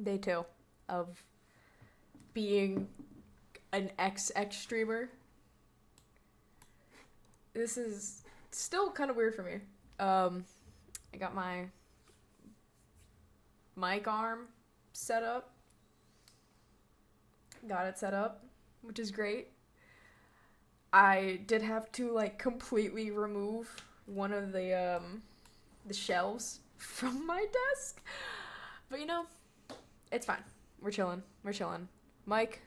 day two of being an XX streamer. This is still kind of weird for me. I got my mic arm set up. Got it set up, which is great. I did have to like completely remove one of the shelves from my desk. But you know, it's fine. We're chilling. We're chilling. Mike,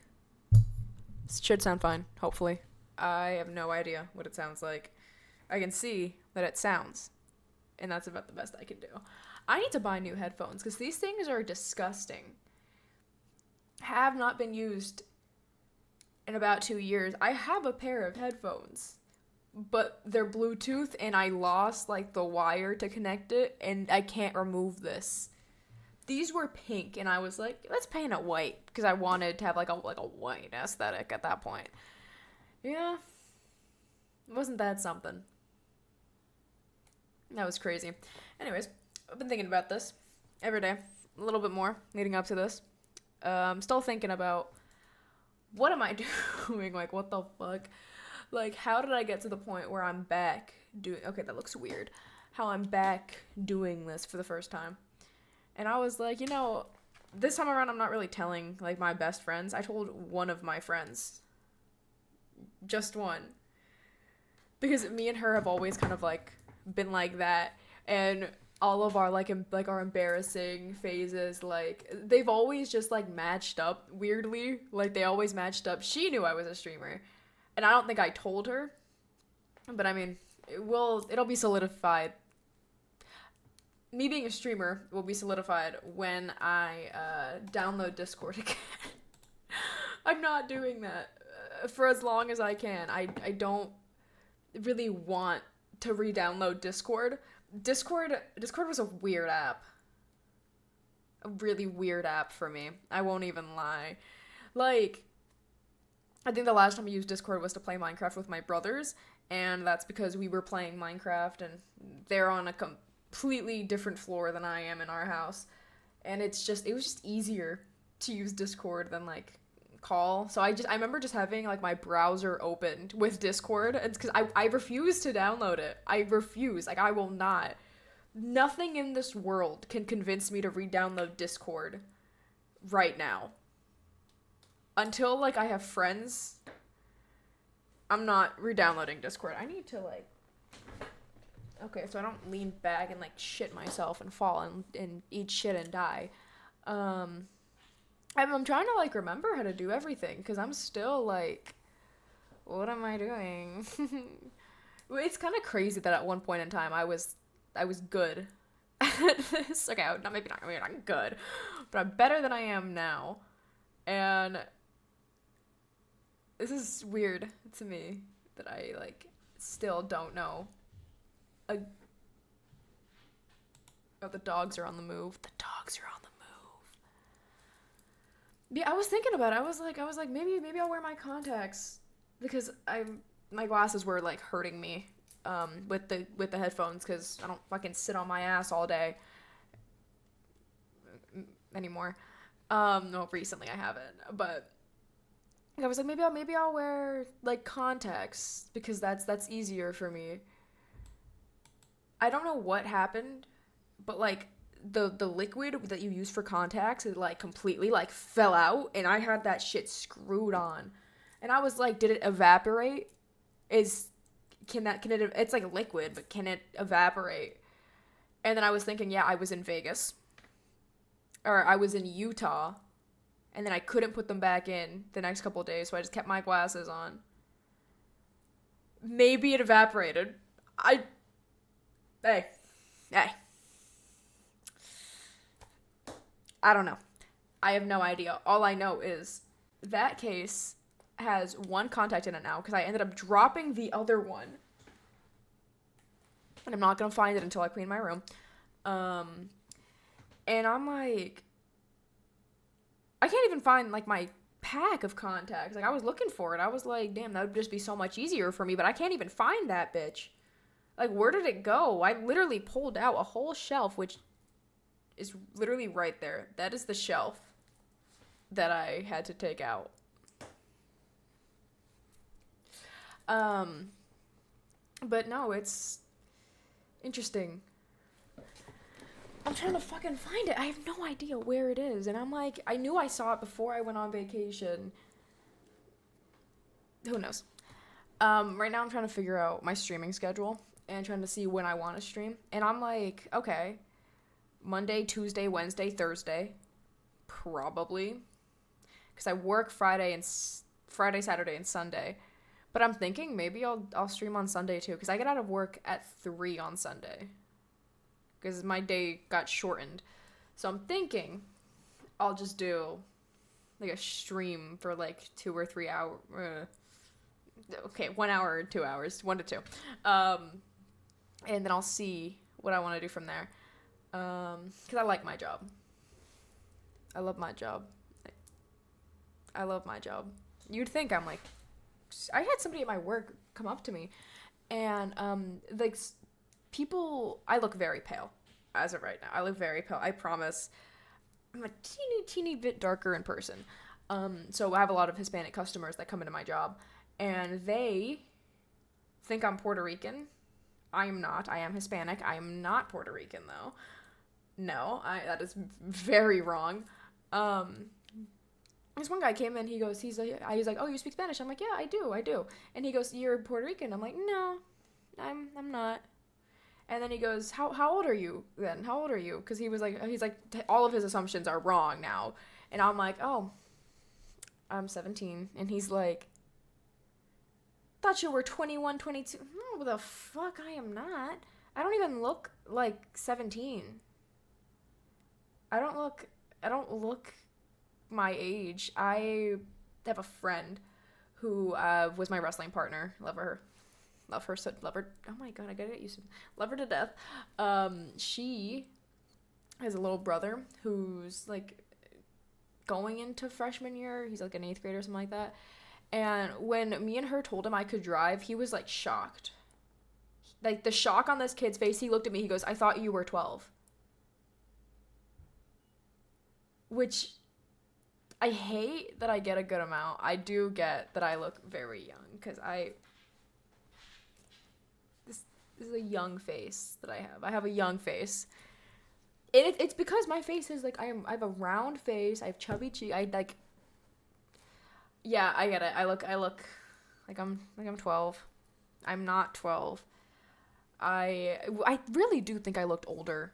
should sound fine, hopefully. I have no idea what it sounds like. I can see that it sounds, and that's about the best I can do. I need to buy new headphones because these things are disgusting. Have not been used in about 2 years. I have a pair of headphones, but they're Bluetooth, and I lost like the wire to connect it, and I can't remove this. These were pink, and I was like, let's paint it white because I wanted to have like a white aesthetic at that point. Yeah, wasn't that something? That was crazy. Anyways, I've been thinking about this every day, a little bit more leading up to this. Still thinking about what am I doing? Like, what the fuck? Like, how did I get to the point where I'm back doing? Okay, that looks weird. How I'm back doing this for the first time. And I was like, this time around, I'm not really telling like my best friends. I told one of my friends, just one, because me and her have always kind of like been like that, and all of our like our embarrassing phases, like they've always just like matched up weirdly. Like they always matched up. She knew I was a streamer, and I don't think I told her, but I mean, it'll be solidified. Me being a streamer will be solidified when I download Discord again. I'm not doing that for as long as I can. I don't really want to re-download Discord. Discord was a weird app. A really weird app for me. I won't even lie. Like, I think the last time I used Discord was to play Minecraft with my brothers, and that's because we were playing Minecraft and they're on a completely different floor than I am in our house. And it was just easier to use Discord than like call. So I remember just having like my browser opened with Discord. It's because I refuse to download it. I refuse. Like, I will not. Nothing in this world can convince me to re-download Discord right now. Until like I have friends, I'm not re-downloading Discord. I need to like, okay, so I don't lean back and like shit myself and fall and eat shit and die. I'm trying to like remember how to do everything because I'm still like, what am I doing? It's kind of crazy that at one point in time I was good at this. Okay, not good, but I'm better than I am now. And this is weird to me that I like still don't know. Oh, the dogs are on the move. The dogs are on the move. Yeah, I was thinking about it. I was like, maybe I'll wear my contacts because my glasses were like hurting me, with the headphones because I don't fucking sit on my ass all day anymore. No, recently I haven't, but I was like, maybe I'll wear like contacts because that's easier for me. I don't know what happened, but like the liquid that you use for contacts, it like completely like fell out, and I had that shit screwed on, and I was like, did it evaporate? Can it? It's like liquid, but can it evaporate? And then I was thinking, yeah, I was in Vegas, or I was in Utah, and then I couldn't put them back in the next couple of days, so I just kept my glasses on. Maybe it evaporated. Hey. I don't know. I have no idea. All I know is that case has one contact in it now because I ended up dropping the other one. And I'm not going to find it until I clean my room. And I'm like, I can't even find like my pack of contacts. Like, I was looking for it. I was like, damn, that would just be so much easier for me, but I can't even find that bitch. Like, where did it go? I literally pulled out a whole shelf, which is literally right there. That is the shelf that I had to take out. But no, it's interesting. I'm trying to fucking find it. I have no idea where it is. And I'm like, I knew I saw it before I went on vacation. Who knows? Right now I'm trying to figure out my streaming schedule and trying to see when I want to stream. And I'm like, okay, Monday, Tuesday, Wednesday, Thursday, probably. Because I work Friday, Saturday, and Sunday. But I'm thinking maybe I'll stream on Sunday too, because I get out of work at 3 on Sunday. Because my day got shortened. So I'm thinking I'll just do like a stream for like 2 or 3 hours. Okay, 1 hour or 2 hours, 1 to 2. And then I'll see what I want to do from there. Because I like my job. I love my job. I love my job. You'd think I'm like, I had somebody at my work come up to me, and like people, I look very pale as of right now. I look very pale. I promise. I'm a teeny bit darker in person. So I have a lot of Hispanic customers that come into my job, and they think I'm Puerto Rican. I am not. I am Hispanic. I am not Puerto Rican though. No, that is very wrong. This one guy came in, he's like, oh, you speak Spanish? I'm like, yeah, I do. And he goes, you're Puerto Rican? I'm like, no, I'm not. And then he goes, how old are you then? How old are you? Because he's like, all of his assumptions are wrong now. And I'm like, oh, I'm 17. And he's like, thought you were 21, 22. No, the fuck, I am not. I don't even look like 17. I don't look my age. I have a friend who was my wrestling partner. Love her. Oh my god, I gotta get used to it. Love her to death. She has a little brother who's like going into freshman year. He's like an 8th grader or something like that. And when me and her told him I could drive, he was like shocked. Like the shock on this kid's face, he looked at me, he goes, I thought you were 12. Which I hate that I get a good amount. I do get that I look very young, because this is a young face that I have. I have a young face. It's because my face is like, I have a round face, I have chubby cheeks, yeah, I get it. I look like I'm 12. I'm not 12. I really do think I looked older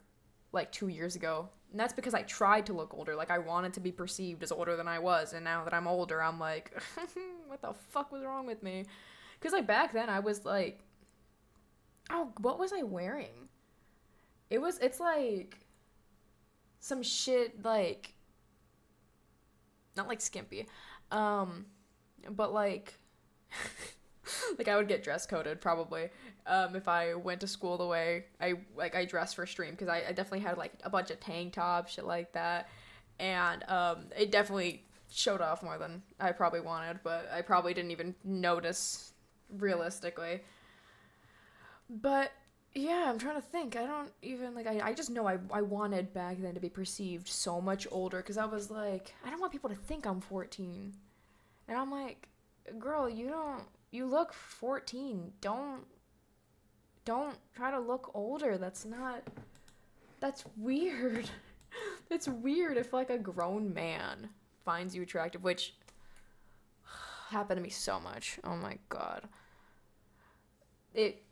like 2 years ago. And that's because I tried to look older. Like, I wanted to be perceived as older than I was. And now that I'm older, I'm like, what the fuck was wrong with me? Because, like, back then, I was like, oh, what was I wearing? It's like some shit, like, not like skimpy, but like, like I would get dress coded probably, if I went to school the way I dressed for stream, because I definitely had like a bunch of tank tops, shit like that, and it definitely showed off more than I probably wanted, but I probably didn't even notice realistically. But yeah, I'm trying to think. I don't even like. I just know I wanted back then to be perceived so much older, because I was like, I don't want people to think I'm 14, and I'm like, girl, you look 14. Don't try to look older. That's weird. It's weird if like a grown man finds you attractive, which happened to me so much. Oh my god. It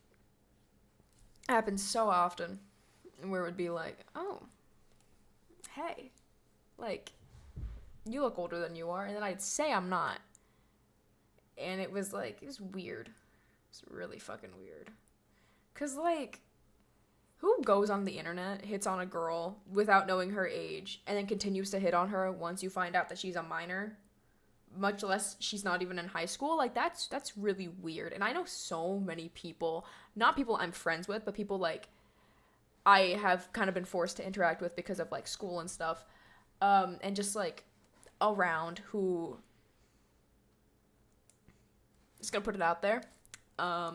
happens so often where it would be like, oh, hey, like, you look older than you are, and then I'd say I'm not. And it was like, it was weird. It's really fucking weird. Because, like, who goes on the internet, hits on a girl without knowing her age, and then continues to hit on her once you find out that she's a minor? Much less she's not even in high school. Like, that's really weird. And I know so many people, not people I'm friends with, but people, like, I have kind of been forced to interact with because of, like, school and stuff, and just, like, around, who, just gonna put it out there,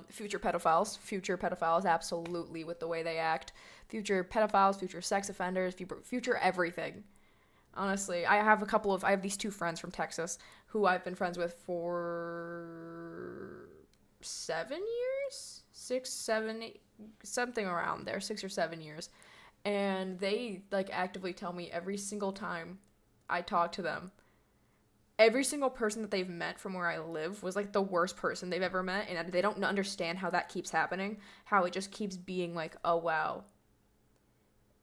Future pedophiles, absolutely, with the way they act. Future pedophiles, future sex offenders, future everything. Honestly, I have these two friends from Texas who I've been friends with for 7 years? 6, 7, 8, something around there, 6 or 7 years. And they, like, actively tell me every single time I talk to them, every single person that they've met from where I live was, like, the worst person they've ever met, and they don't understand how that keeps happening, how it just keeps being like, oh, wow,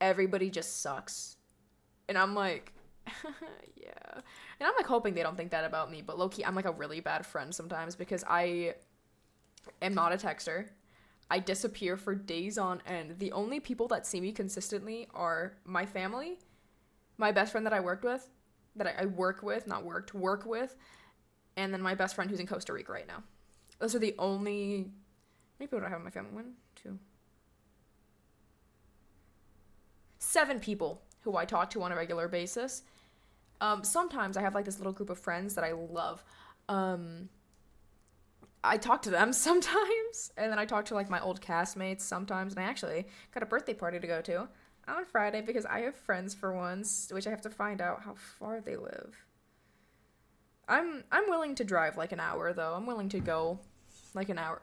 everybody just sucks. And I'm like, yeah. And I'm, like, hoping they don't think that about me, but low-key, I'm, like, a really bad friend sometimes because I am not a texter. I disappear for days on end. The only people that see me consistently are my family, my best friend that I work with, and then my best friend who's in Costa Rica right now. Those are the only... How many people do I have in my family? 1, 2... 7 people who I talk to on a regular basis. Sometimes I have, like, this little group of friends that I love. I talk to them sometimes, and then I talk to, like, my old castmates sometimes, and I actually got a birthday party to go to on Friday because I have friends for once, which I have to find out how far they live. I'm willing to drive, like, an hour, though. I'm willing to go, like, an hour.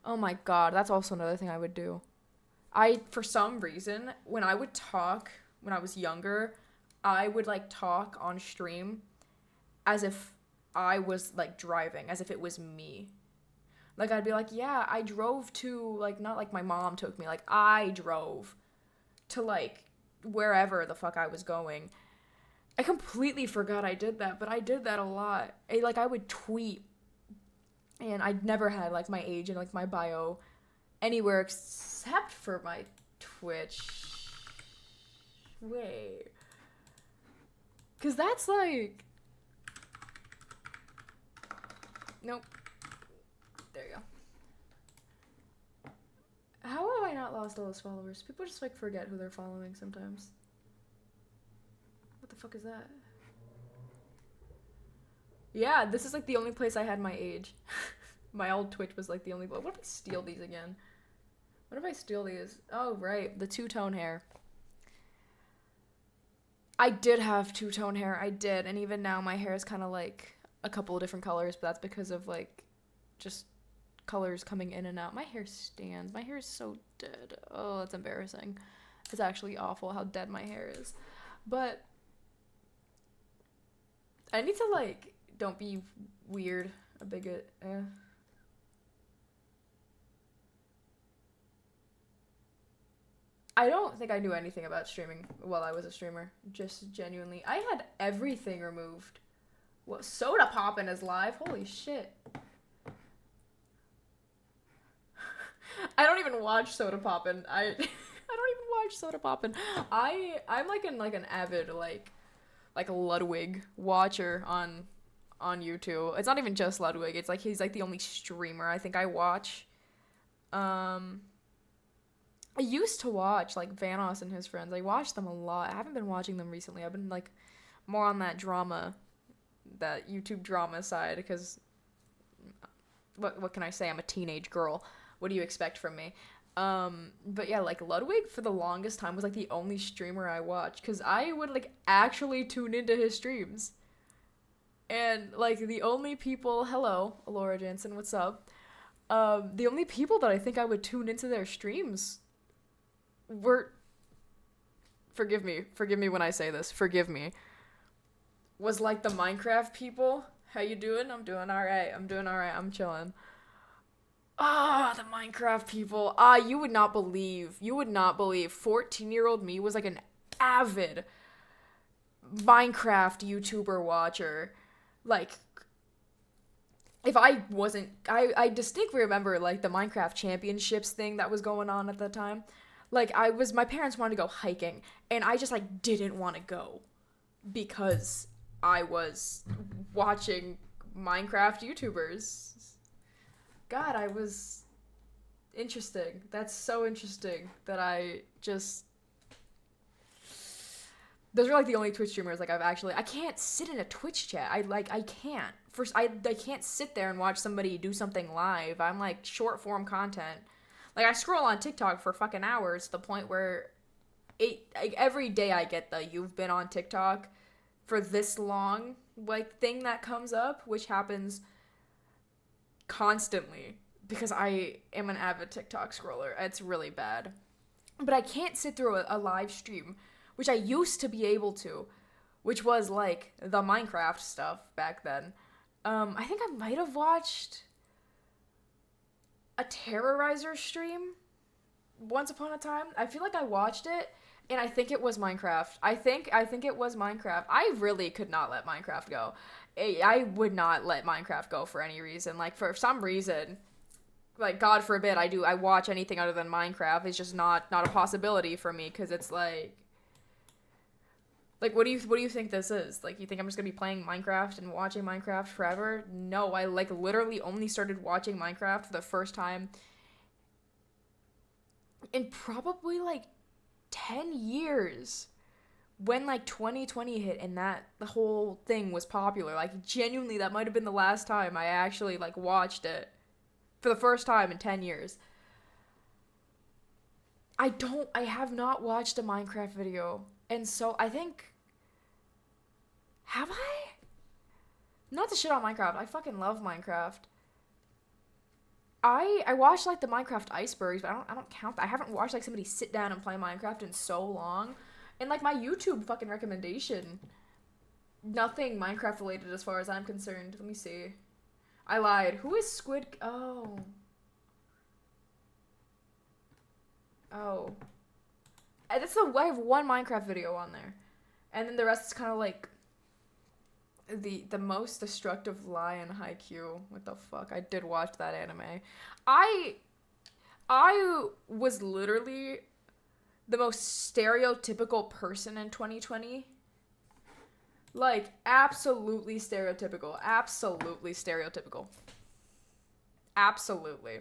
Oh my god, that's also another thing I would do. For some reason, when I would talk when I was younger, I would, like, talk on stream as if I was, like, driving, as if it was me. Like, I'd be like, yeah, I drove to, like, not like my mom took me, like, I drove to, like, wherever the fuck I was going. I completely forgot I did that, but I did that a lot. I would tweet, and I'd never had, like, my age and, like, my bio anywhere except for my Twitch. Wait. Because that's, like... Nope. There you go. How have I not lost all those followers? People just, like, forget who they're following sometimes. What the fuck is that? Yeah, this is, like, the only place I had my age. My old Twitch was, like, the only... What if I steal these again? What if I steal these? Oh, right. The two-tone hair. I did have two-tone hair. I did. And even now, my hair is kind of, like... a couple of different colors, but that's because of, like, just colors coming in and out. My hair stands. My hair is so dead. Oh, that's embarrassing. It's actually awful how dead my hair is. But I need to, like, don't be weird, a bigot. I don't think I knew anything about streaming while I was a streamer. Just genuinely. I had everything removed. What, Soda Poppin' is live? Holy shit. I don't even watch Soda Poppin'. I don't even watch Soda Poppin'. I'm like an avid like Ludwig watcher on YouTube. It's not even just Ludwig. It's like he's like the only streamer I think I watch. I used to watch like Vanoss and his friends. I watched them a lot. I haven't been watching them recently. I've been like more on that YouTube drama side because what can I say? I'm a teenage girl. What do you expect from me? But yeah, like Ludwig for the longest time was like the only streamer I watched because I would like actually tune into his streams. And like the only people, hello, Alora Jansen, what's up? The only people that I think I would tune into their streams were, forgive me when I say this, forgive me, was like the Minecraft people. How you doing? I'm doing alright. I'm chilling. The Minecraft people. You would not believe 14-year-old me was like an avid Minecraft YouTuber watcher. Like, if I wasn't, I distinctly remember like the Minecraft championships thing that was going on at the time. Like my parents wanted to go hiking and I just like didn't want to go because I was watching Minecraft YouTubers. God, I was interesting. That's so interesting that I just... Those are like the only Twitch streamers like I can't sit in a Twitch chat. I can't I can't sit there and watch somebody do something live. I'm like short form content. Like I scroll on TikTok for fucking hours to the point where every day I get the "you've been on TikTok for this long" like thing that comes up, which happens constantly because I am an avid TikTok scroller. It's really bad. But I can't sit through a live stream, which I used to be able to, which was like the Minecraft stuff back then. I think I might have watched a Terrorizer stream once upon a time. I feel like I watched it, and I think it was Minecraft. I think it was Minecraft. I really could not let Minecraft go. I would not let Minecraft go for any reason. Like for some reason, like God forbid I watch anything other than Minecraft. It's just not a possibility for me because it's like what do you think this is? Like you think I'm just gonna be playing Minecraft and watching Minecraft forever? No, I like literally only started watching Minecraft for the first time in probably like 10 years when like 2020 hit and that the whole thing was popular. Like genuinely that might have been the last time I actually like watched it for the first time in 10 years. I have not watched a Minecraft video. And so I think, have I? Not to shit on Minecraft. I fucking love Minecraft. I watched like the Minecraft icebergs, but I don't count that. I haven't watched like somebody sit down and play Minecraft in so long. And like my YouTube fucking recommendation, nothing Minecraft related as far as I'm concerned. Let me see. I lied. Who is Squid? Oh. I have one Minecraft video on there, and then the rest is kind of like the most destructive lie in Haikyuu. What the fuck? I did watch that anime. I was literally the most stereotypical person in 2020. Like absolutely stereotypical. Absolutely stereotypical. Absolutely.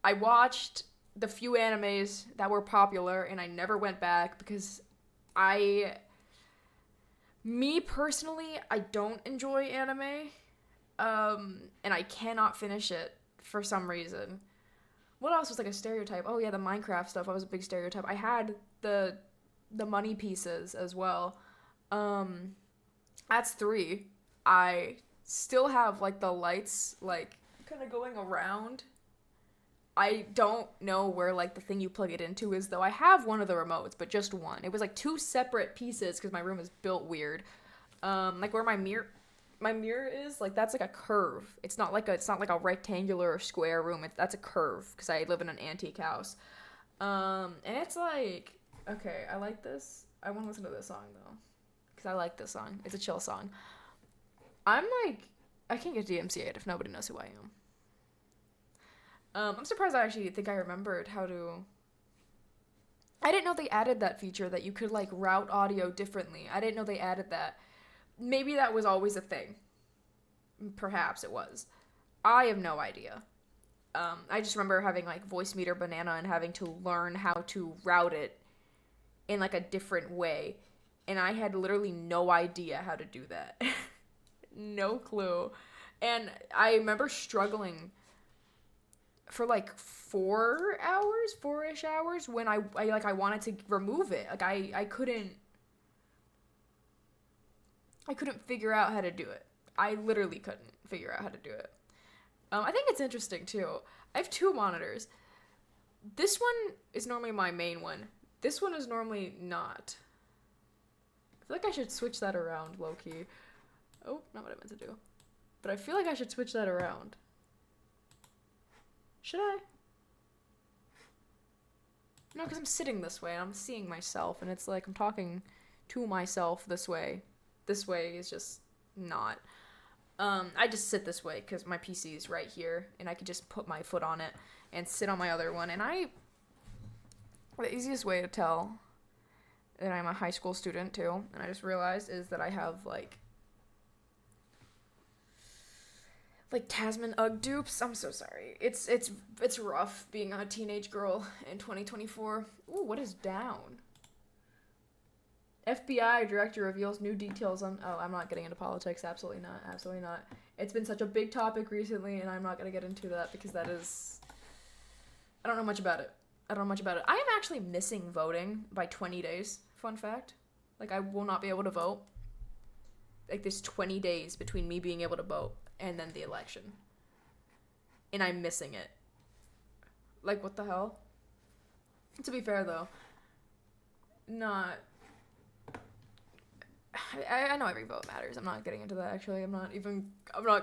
I watched the few animes that were popular and I never went back because me personally, I don't enjoy anime. And I cannot finish it for some reason. What else was like a stereotype? Oh yeah, the Minecraft stuff. I was a big stereotype. I had the money pieces as well. That's 3. I still have like the lights like kind of going around. I don't know where like the thing you plug it into is though. I have one of the remotes, but just one. It was like 2 separate pieces because my room is built weird. Like where my mirror is, like that's like a curve. It's not like a rectangular or square room. That's a curve because I live in an antique house. And it's like, okay, I like this. I want to listen to this song though because I like this song. It's a chill song. I'm like, I can't get DMCA'd if nobody knows who I am. I'm surprised I actually think I remembered how to... I didn't know they added that feature that you could, like, route audio differently. I didn't know they added that. Maybe that was always a thing. Perhaps it was. I have no idea. I just remember having, like, Voice Meter Banana and having to learn how to route it in, like, a different way. And I had literally no idea how to do that. No clue. And I remember struggling for like 4-ish hours when I wanted to remove it. Like I couldn't figure out how to do it. I literally couldn't figure out how to do it. I think it's interesting too. I have 2 monitors. This one is normally my main one. This one is normally not. I feel like I should switch that around, low-key. Oh, not what I meant to do. But I feel like I should switch that around. Should I? No, because I'm sitting this way and I'm seeing myself and it's like I'm talking to myself this way. This way is just not. I just sit this way because my PC is right here and I could just put my foot on it and sit on my other one. And the easiest way to tell that I'm a high school student too, and I just realized, is that I have like Tasman Ugg dupes. I'm so sorry. It's rough being a teenage girl in 2024. Ooh, what is down? FBI director reveals new details on. Oh, I'm not getting into politics. Absolutely not. Absolutely not. It's been such a big topic recently, and I'm not gonna get into that because that is. I don't know much about it. I don't know much about it. I am actually missing voting by 20 days. Fun fact. Like, I will not be able to vote. Like, there's 20 days between me being able to vote and then the election. And I'm missing it. Like, what the hell? To be fair, though, not... I know every vote matters. I'm not getting into that, actually. I'm not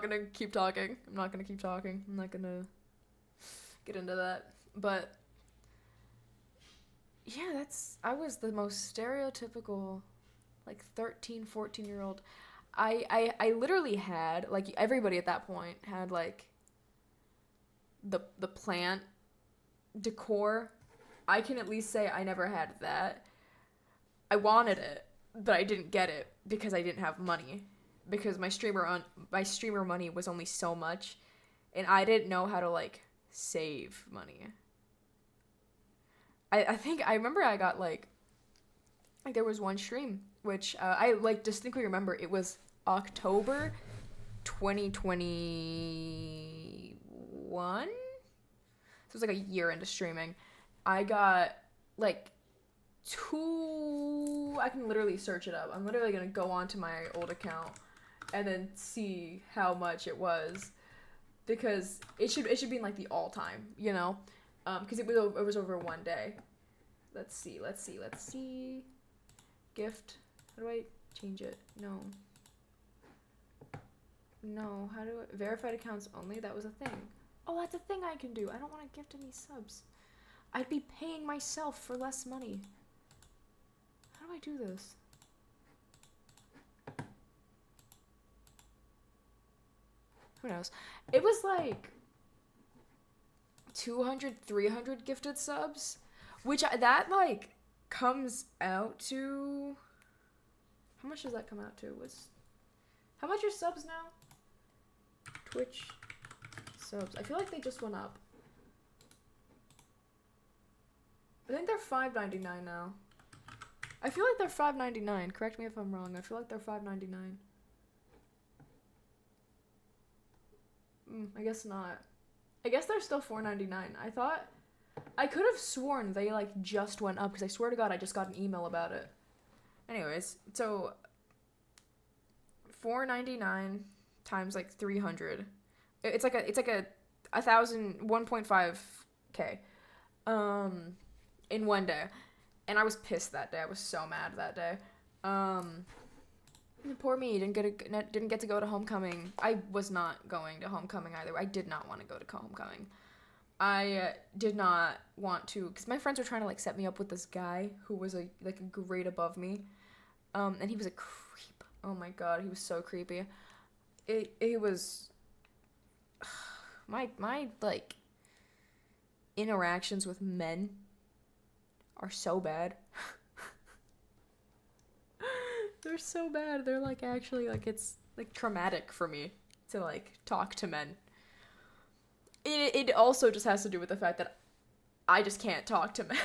gonna keep talking. I'm not gonna get into that. But, yeah, I was the most stereotypical, like, 13, 14-year-old. I literally had, like, everybody at that point had, like, the plant decor. I can at least say I never had that. I wanted it, but I didn't get it because I didn't have money. Because my streamer money was only so much, and I didn't know how to, like, save money. I think I remember I got, like there was one stream which I, like, distinctly remember. It was October 2021. So it was like a year into streaming. I got, like, I can literally search it up. I'm literally gonna go onto my old account and then see how much it was, because it should be in, like, the all time, you know, because it was over one day. Let's see. Gift. How do I change it? No. How do I... Verified accounts only? That was a thing. Oh, that's a thing I can do. I don't want to gift any subs. I'd be paying myself for less money. How do I do this? Who knows? It was like 200, 300 gifted subs, which that, like, comes out to... How much does that come out to? How much are subs now? Twitch subs. I feel like they just went up. I think they're $5.99 now. I feel like they're $5.99. Correct me if I'm wrong. I feel like they're $5.99. I guess not. I guess they're still $4.99. I could have sworn they, like, just went up, because I swear to God I just got an email about it. Anyways, so $4.99 times, like, 300. It's like a 1.5K in one day. And I was pissed that day. I was so mad that day. Poor me, didn't get to go to homecoming. I was not going to homecoming either. I did not want to go to homecoming. I did not want to, because my friends were trying to, like, set me up with this guy who was a grade above me. And he was a creep. Oh my God, he was so creepy. It was my like, interactions with men are so bad. They're so bad. They're, like, actually, like, it's, like, traumatic for me to, like, talk to men. It also just has to do with the fact that I just can't talk to men.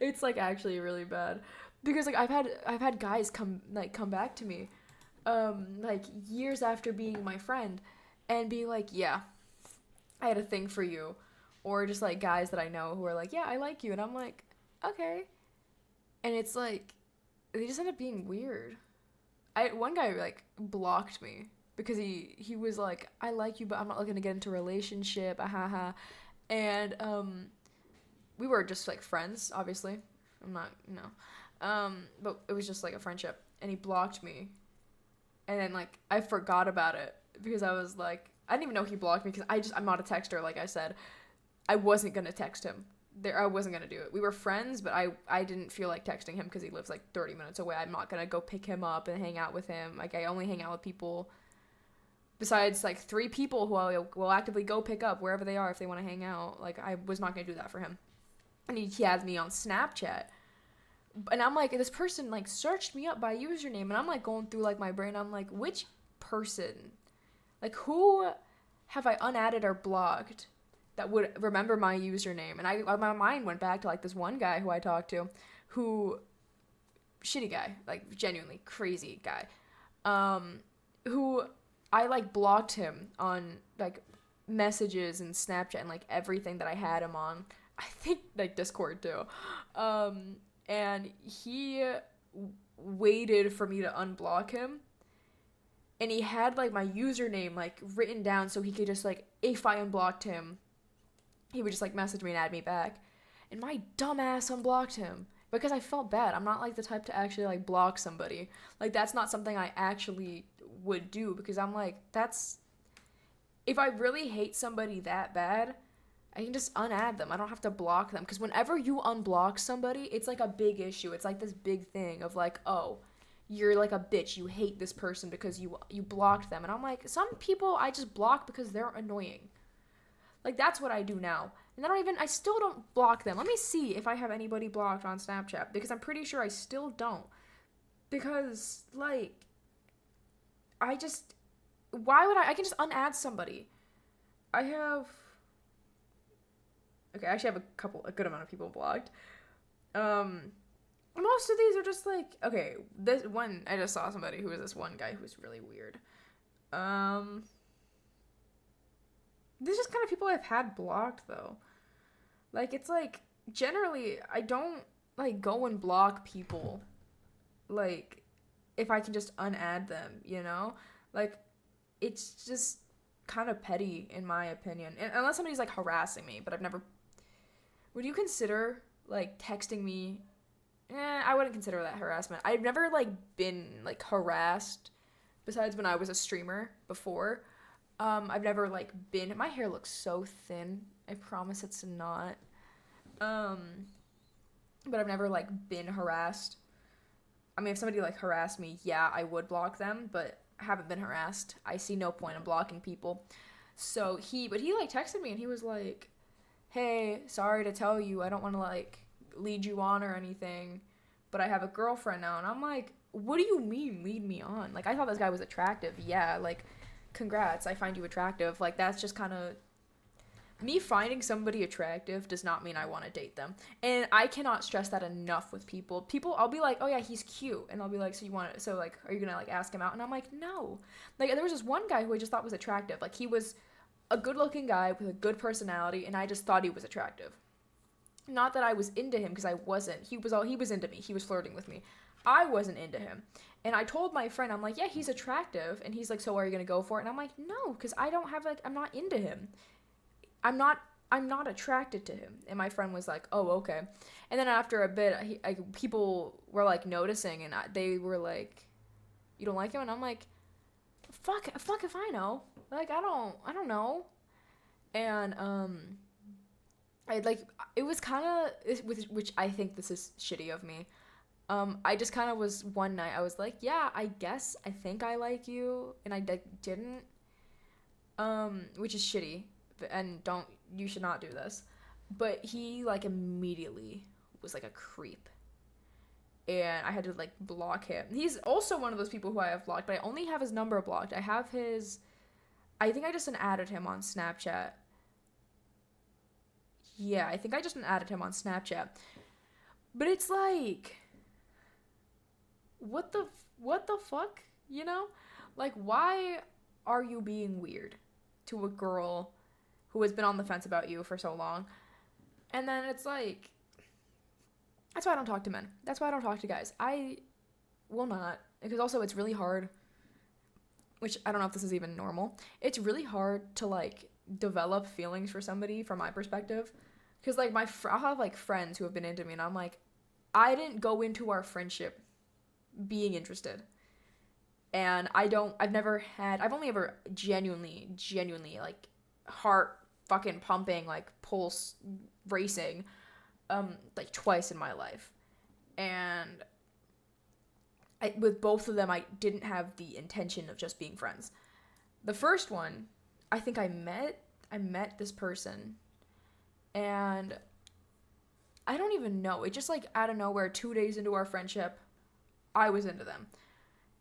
It's, like, actually really bad, because, like, I've had guys come back to me, like, years after being my friend, and be like, yeah, I had a thing for you, or just, like, guys that I know who are like, yeah, I like you, and I'm like, okay, and it's like, they just end up being weird. One guy, like, blocked me because he was like, I like you, but I'm not looking to get into a relationship, and we were just, like, friends, obviously. I'm not, but it was just, like, a friendship, and he blocked me, and then, like, I forgot about it, because I was like, I didn't even know he blocked me, because I'm not a texter, like I said. I wasn't gonna text him. I wasn't gonna do it. We were friends, but I didn't feel like texting him because he lives, like, 30 minutes away. I'm not gonna go pick him up and hang out with him. Like, I only hang out with people, besides, like, 3 people who I will actively go pick up wherever they are if they want to hang out. Like, I was not gonna do that for him. And he has me on Snapchat, and I'm like, this person, like, searched me up by username, and I'm, like, going through, like, my brain. I'm like, which person, like, who have I unadded or blocked that would remember my username? And my mind went back to, like, this one guy who I talked to, who shitty guy, like genuinely crazy guy, who I like blocked him on like messages and Snapchat and like everything that I had him on. I think like Discord too. And he waited for me to unblock him, and he had like my username like written down so he could just like, if I unblocked him, he would just like message me and add me back. And my dumbass unblocked him because I felt bad. I'm not like the type to actually like block somebody. Like that's not something I actually would do, because I'm like, that's, if I really hate somebody that bad, I can just unadd them. I don't have to block them, because whenever you unblock somebody, it's like a big issue. It's like this big thing of like, oh, you're like a bitch. You hate this person because you blocked them. And I'm like, some people I just block because they're annoying. Like that's what I do now. And I still don't block them. Let me see if I have anybody blocked on Snapchat, because I'm pretty sure I still don't. Because like, why would I can just unadd somebody. I actually have a good amount of people blocked. Most of these are just like, okay, this one, I just saw somebody who was this one guy who was really weird. This is kind of people I've had blocked though. Like, it's like, generally, I don't like go and block people, like, if I can just unadd them, you know? Like, it's just kind of petty in my opinion. And unless somebody's like harassing me, but I've never, would you consider like texting me? I wouldn't consider that harassment. I've never like been like harassed besides when I was a streamer before. I've never like been, my hair looks so thin. I promise it's not. But I've never like been harassed. I mean, if somebody like harassed me, yeah, I would block them, but I haven't been harassed. I see no point in blocking people. So he like texted me and he was like, hey, sorry to tell you, I don't want to like lead you on or anything, but I have a girlfriend now. And I'm like, what do you mean lead me on? Like, I thought this guy was attractive. Yeah, like, congrats, I find you attractive. Like, that's just kind of, me finding somebody attractive does not mean I want to date them. And I cannot stress that enough with people. I'll be like, oh yeah, he's cute. And I'll be like, so like, are you gonna like ask him out? And I'm like, no. Like, there was this one guy who I just thought was attractive. Like, he was a good looking guy with a good personality, and I just thought he was attractive. Not that I was into him, because I wasn't. He was into me. He was flirting with me. I wasn't into him. And I told my friend, I'm like, yeah, he's attractive. And he's like, so are you going to go for it? And I'm like, no, because I don't have, like, I'm not into him. I'm not attracted to him. And my friend was like, oh, okay. And then after a bit, people were, like, noticing, and they were like, you don't like him? And I'm like, fuck if I know. Like, I don't know. And, it was kind of, which I think this is shitty of me. I just kind of was, one night, I was like, yeah, I think I like you, and I didn't, which is shitty, and you should not do this, but he, like, immediately was, like, a creep, and I had to, like, block him. He's also one of those people who I have blocked, but I only have his number blocked. I think I just added him on Snapchat. Yeah, I think I just added him on Snapchat. But it's like, what the fuck, you know? Like, why are you being weird to a girl who has been on the fence about you for so long? And then it's like, that's why I don't talk to men. That's why I don't talk to guys. I will not. Because also it's really hard, which I don't know if this is even normal. It's really hard to, like, develop feelings for somebody from my perspective, because like I'll have like friends who have been into me, and I'm like, I didn't go into our friendship being interested, and I've only ever genuinely like heart fucking pumping, like pulse racing, like twice in my life, and with both of them I didn't have the intention of just being friends. The first one, I think I met this person, and I don't even know. It just, like, out of nowhere, 2 days into our friendship, I was into them.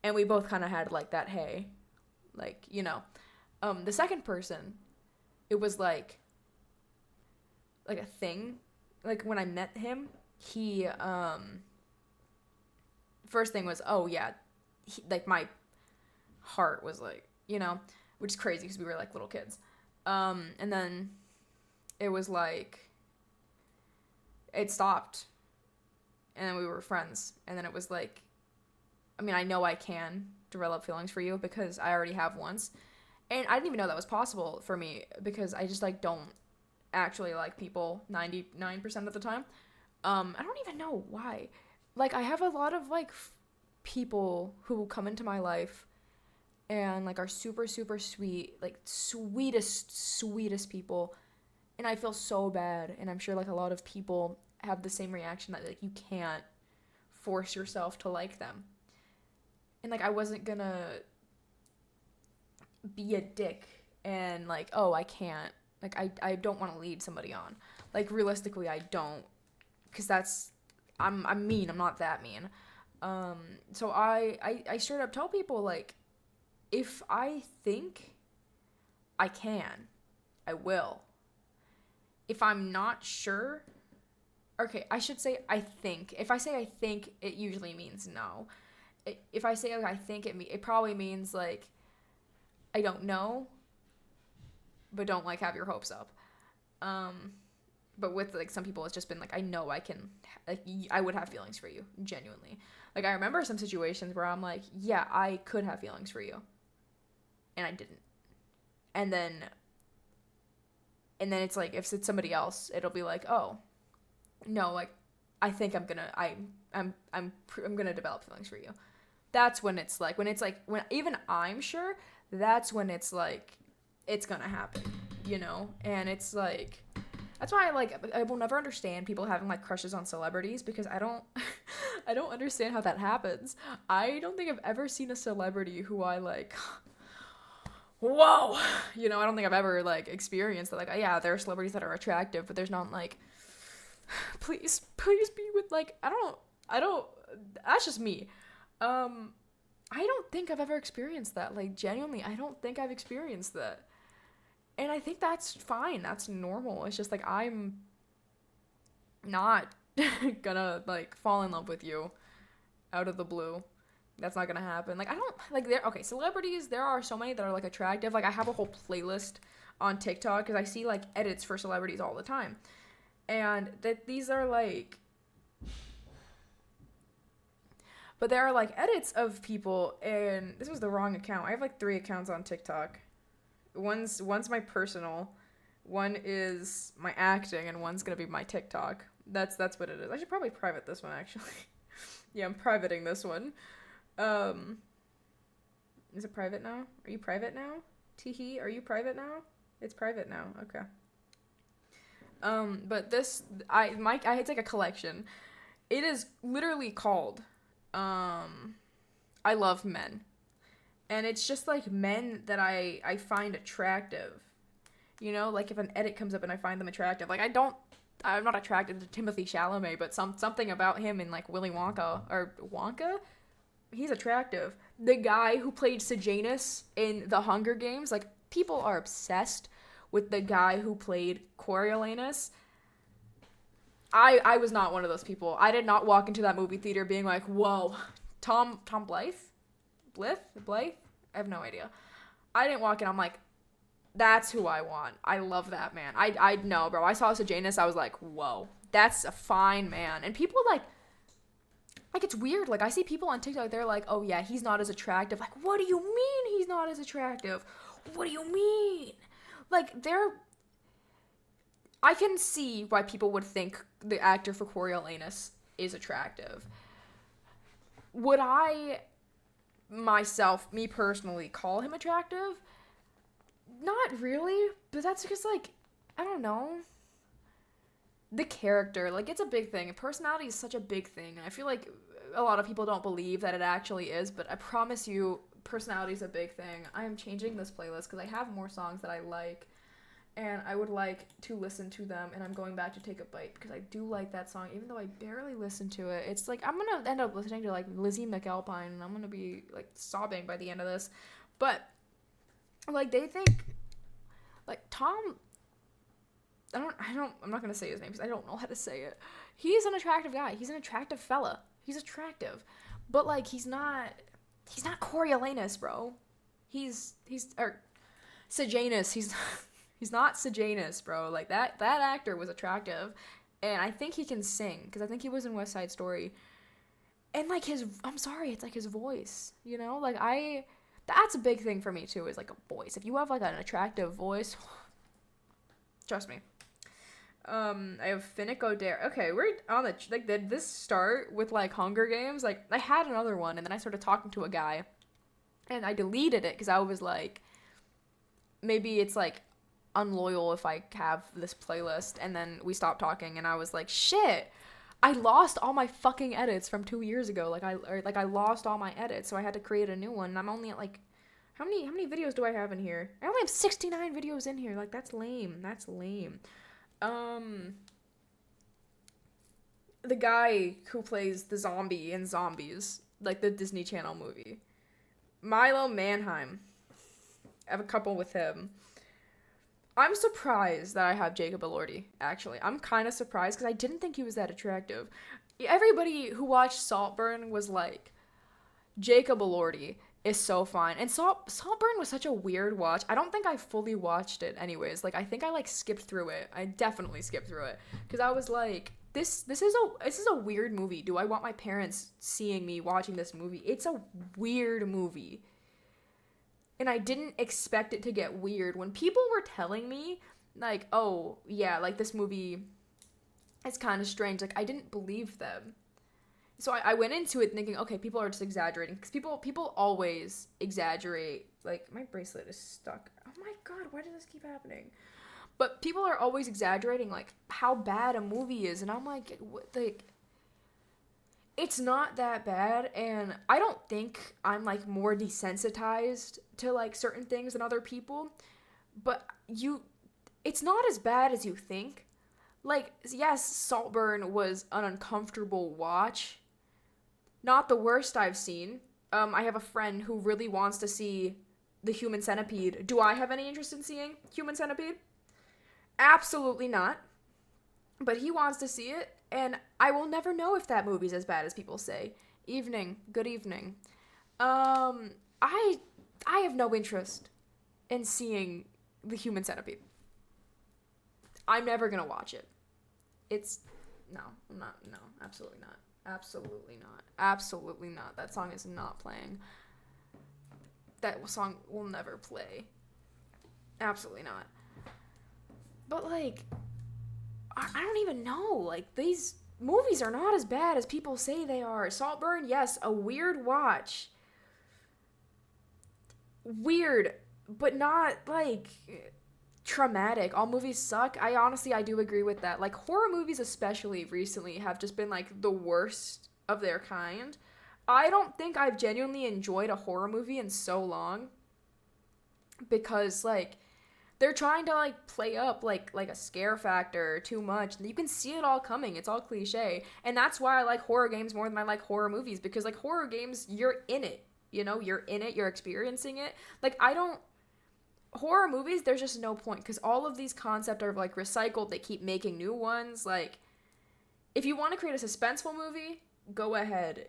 And we both kind of had, like, that, hey, like, you know. The second person, it was, like a thing. Like, when I met him, he first thing was, oh yeah, like my heart was like, you know, which is crazy because we were like little kids. And then it was like, it stopped, and then we were friends, and then it was like, I mean, I know I can develop feelings for you because I already have once, and I didn't even know that was possible for me because I just like don't actually like people 99% of the time. I don't even know why. Like, I have a lot of like people who come into my life and like are super super sweet, like sweetest people, and I feel so bad, and I'm sure like a lot of people have the same reaction that like you can't force yourself to like them. And like I wasn't gonna be a dick and like, oh, I can't, like I don't want to lead somebody on. Like realistically I don't, because that's I'm mean. I'm not that mean. So I straight up tell people like, if I think I can, I will. If I'm not sure, okay, I should say I think. If I say I think, it usually means no. If I say like I think, it probably means like I don't know, but don't like have your hopes up. But with like some people, it's just been like I know I can, like I would have feelings for you genuinely. Like I remember some situations where I'm like, yeah, I could have feelings for you, and I didn't. And then it's like if it's somebody else, it'll be like, oh, no, like I think I'm gonna develop feelings for you. That's when it's like when even I'm sure, that's when it's like it's gonna happen, you know? And it's like, that's why I will never understand people having like crushes on celebrities, because I don't I don't understand how that happens. I don't think I've ever seen a celebrity who I like, whoa, you know, I don't think I've ever like experienced that. Like, yeah, there are celebrities that are attractive, but there's not like, please be with like, I don't, that's just me. I don't think I've ever experienced that. Like, genuinely, I don't think I've experienced that. And I think that's fine. That's normal. It's just like, I'm not gonna like fall in love with you out of the blue. That's not gonna happen. Like, I don't like celebrities, there are so many that are like attractive. Like, I have a whole playlist on TikTok because I see like edits for celebrities all the time, and that these are like, but there are like edits of people, and this was the wrong account. I have like 3 accounts on TikTok. One's my personal, one is my acting, and one's gonna be my TikTok. That's what it is. I should probably private this one actually. Yeah, I'm privating this one. Is it private now? Are you private now? Teehee, are you private now? It's private now. Okay. But this, it's like a collection. It is literally called, I Love Men. And it's just like men that I find attractive. You know, like if an edit comes up and I find them attractive. Like I'm not attracted to Timothy Chalamet, but something about him in like Willy Wonka, he's attractive. The guy who played Sejanus in The Hunger Games, like people are obsessed with the guy who played Coriolanus. I was not one of those people. I did not walk into that movie theater being like, whoa, Tom Blythe? Blythe? I have no idea. I didn't walk in, I'm like, that's who I want. I love that man. I know, bro. I saw Sejanus, I was like, whoa, that's a fine man. And people like, it's weird. Like, I see people on TikTok, they're like, oh yeah, he's not as attractive. Like, what do you mean he's not as attractive? What do you mean? Like, I can see why people would think the actor for Coriolanus is attractive. Would I myself, me personally, call him attractive? Not really, but that's because, like, I don't know. The character, like, it's a big thing. Personality is such a big thing. I feel like a lot of people don't believe that it actually is, but I promise you, personality is a big thing. I am changing this playlist because I have more songs that I like, and I would like to listen to them, and I'm going back to Take a Bite because I do like that song, even though I barely listen to it. It's like, I'm gonna end up listening to, like, Lizzie McAlpine, and I'm gonna be, like, sobbing by the end of this. But, like, they think, like, Tom, I'm not gonna say his name because I don't know how to say it. He's an attractive guy. He's an attractive fella. He's attractive. But like he's not Coriolanus, bro. Or Sejanus. He's not Sejanus, bro. Like that actor was attractive, and I think he can sing because I think he was in West Side Story. And like I'm sorry, it's like his voice, you know? Like that's a big thing for me too, is like a voice. If you have like an attractive voice, trust me. I have Finnick O'Dare. Okay, we're on the like. Did this start with like Hunger Games? Like I had another one, and then I started talking to a guy, and I deleted it because I was like, maybe it's like unloyal if I have this playlist, and then we stopped talking, and I was like, shit, I lost all my fucking edits from 2 years ago. Like I lost all my edits, so I had to create a new one. And I'm only at like, how many videos do I have in here? I only have 69 videos in here. Like that's lame. That's lame. The guy who plays the zombie in Zombies, like the Disney Channel movie, Milo Manheim. I have a couple with him. I'm surprised that I have Jacob Elordi, actually. I'm kind of surprised because I didn't think he was that attractive. Everybody who watched Saltburn was like, Jacob Elordi is so fine. And Saltburn was such a weird watch. I don't think I fully watched it anyways. Like, I think I, like, skipped through it. I definitely skipped through it. Because I was like, this is a weird movie. Do I want my parents seeing me watching this movie? It's a weird movie. And I didn't expect it to get weird. When people were telling me, like, oh, yeah, like, this movie is kind of strange, like, I didn't believe them. So I went into it thinking, okay, people are just exaggerating. Because people always exaggerate. Like, my bracelet is stuck. Oh, my God, why does this keep happening? But people are always exaggerating, like, how bad a movie is. And I'm like, what, like, it's not that bad, and I don't think I'm, like, more desensitized to, like, certain things than other people, but it's not as bad as you think. Like, yes, Saltburn was an uncomfortable watch. Not the worst I've seen. I have a friend who really wants to see The Human Centipede. Do I have any interest in seeing Human Centipede? Absolutely not. But he wants to see it, and I will never know if that movie's as bad as people say. Evening. Good evening. I have no interest in seeing The Human Centipede. I'm never gonna watch it. I'm not, no, absolutely not. Absolutely not. Absolutely not. That song is not playing. That song will never play. Absolutely not. But, like, I don't even know. Like, these movies are not as bad as people say they are. Saltburn, yes, a weird watch. Weird, but not, like, traumatic. All movies suck. I do agree with that. Like, horror movies especially recently have just been, like, the worst of their kind. I don't think I've genuinely enjoyed a horror movie in so long. Because, like, they're trying to, like, play up, like a scare factor too much. You can see it all coming. It's all cliche. And that's why I like horror games more than I like horror movies. Because, like, horror games, you're in it. You know? You're in it. You're experiencing it. Like, horror movies, there's just no point. Because all of these concepts are, like, recycled. They keep making new ones. Like, if you want to create a suspenseful movie, go ahead.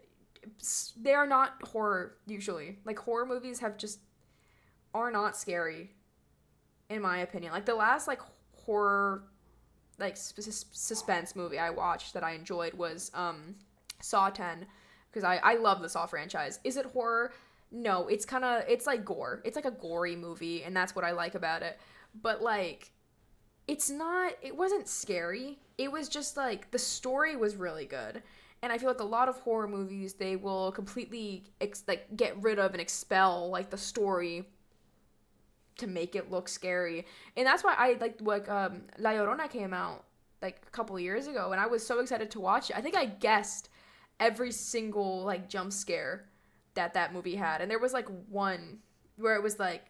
They are not horror, usually. Like, horror movies are not scary. In my opinion. Like, the last, like, horror, like, suspense movie I watched that I enjoyed was, Saw 10, because I love the Saw franchise. Is it horror? No, it's like gore. It's like a gory movie, and that's what I like about it. But, like, it wasn't scary. It was just, like, the story was really good. And I feel like a lot of horror movies, they will completely, get rid of and expel, like, the story to make it look scary. And that's why I La Llorona came out like a couple of years ago, and I was so excited to watch it. I think I guessed every single, like, jump scare that movie had. And there was, like, one where it was, like,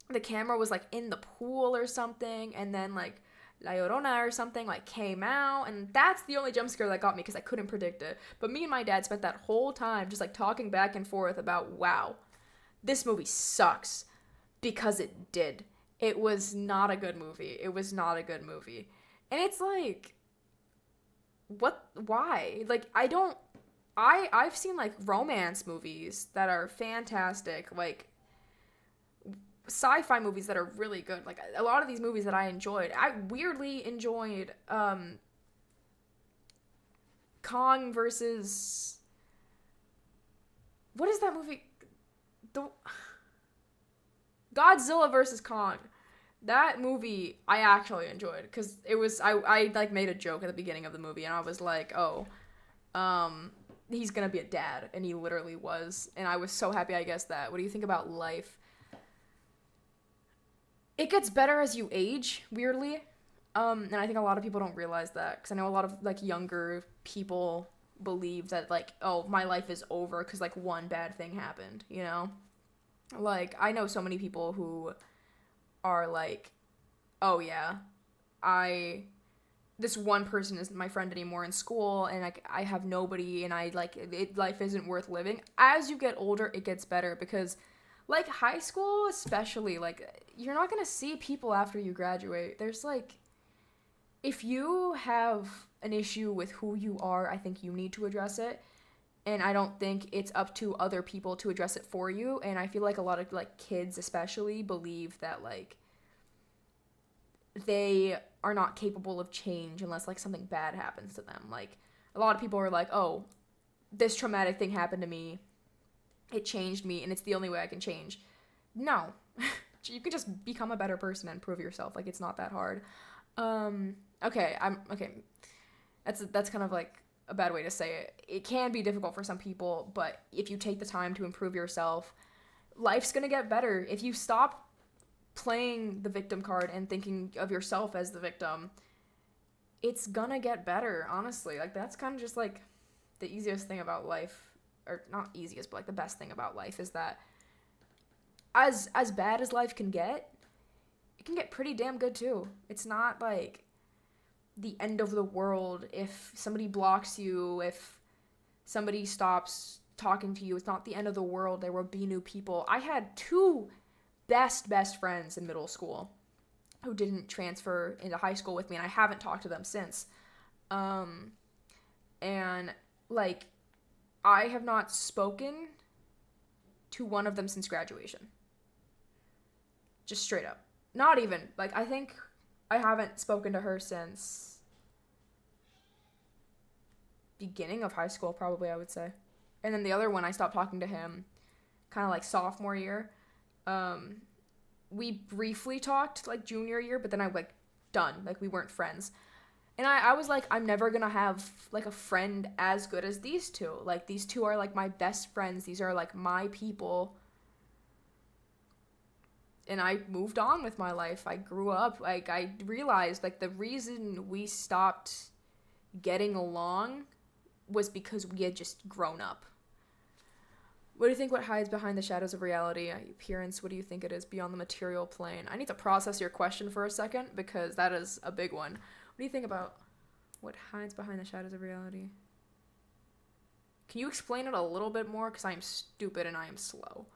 the camera was, like, in the pool or something, and then, like, La Llorona or something, like, came out, and that's the only jump scare that got me because I couldn't predict it. But me and my dad spent that whole time just, like, talking back and forth about, wow, this movie sucks. Because it did. It was not a good movie. It was not a good movie. And it's like, why? Like, I don't I've seen like romance movies that are fantastic, like sci-fi movies that are really good. Like a lot of these movies that I enjoyed. I weirdly enjoyed Kong versus what is that movie? The Godzilla versus Kong. That movie I actually enjoyed because it was I like made a joke at the beginning of the movie and I was like, oh, he's gonna be a dad, and he literally was, and I was so happy I guessed that. What do you think about life? It gets better as you age, weirdly, and I think a lot of people don't realize that because I know a lot of like younger people believe that like, oh, my life is over because like one bad thing happened, you know? Like I know so many people who are like, oh yeah, I this one person isn't my friend anymore in school and like I have nobody and I like life isn't worth living. As you get older, it gets better because like high school especially, like you're not going to see people after you graduate. There's like if you have an issue with who you are, I think you need to address it. And I don't think it's up to other people to address it for you. And I feel like a lot of like kids especially believe that like they are not capable of change unless like something bad happens to them. Like a lot of people are like, "Oh, this traumatic thing happened to me. It changed me and it's the only way I can change." No. You can just become a better person and prove yourself. Like it's not that hard. Okay. That's kind of like a bad way to say it. It can be difficult for some people, but if you take the time to improve yourself, life's going to get better. If you stop playing the victim card and thinking of yourself as the victim, it's gonna get better, honestly. Like that's kind of just like the easiest thing about life, or not easiest, but like the best thing about life is that as bad as life can get, it can get pretty damn good too. It's not like the end of the world if somebody blocks you, if somebody stops talking to you. It's not the end of the world. There will be new people. I had two best friends in middle school who didn't transfer into high school with me, and I haven't talked to them since. And like I have not spoken to one of them since graduation. Just straight up. Not even. Like I think I haven't spoken to her since beginning of high school, probably, I would say. And then the other one, I stopped talking to him kind of like sophomore year. We briefly talked like junior year, but then I like done. Like we weren't friends. And I was like, I'm never gonna have like a friend as good as these two. Like these two are like my best friends. These are like my people. And I moved on with my life. I grew up. Like I realized like the reason we stopped getting along was because we had just grown up. What do you think what hides behind the shadows of reality? Appearance, what do you think it is beyond the material plane? I need to process your question for a second because that is a big one. What do you think about what hides behind the shadows of reality? Can you explain it a little bit more? Because I am stupid and I am slow.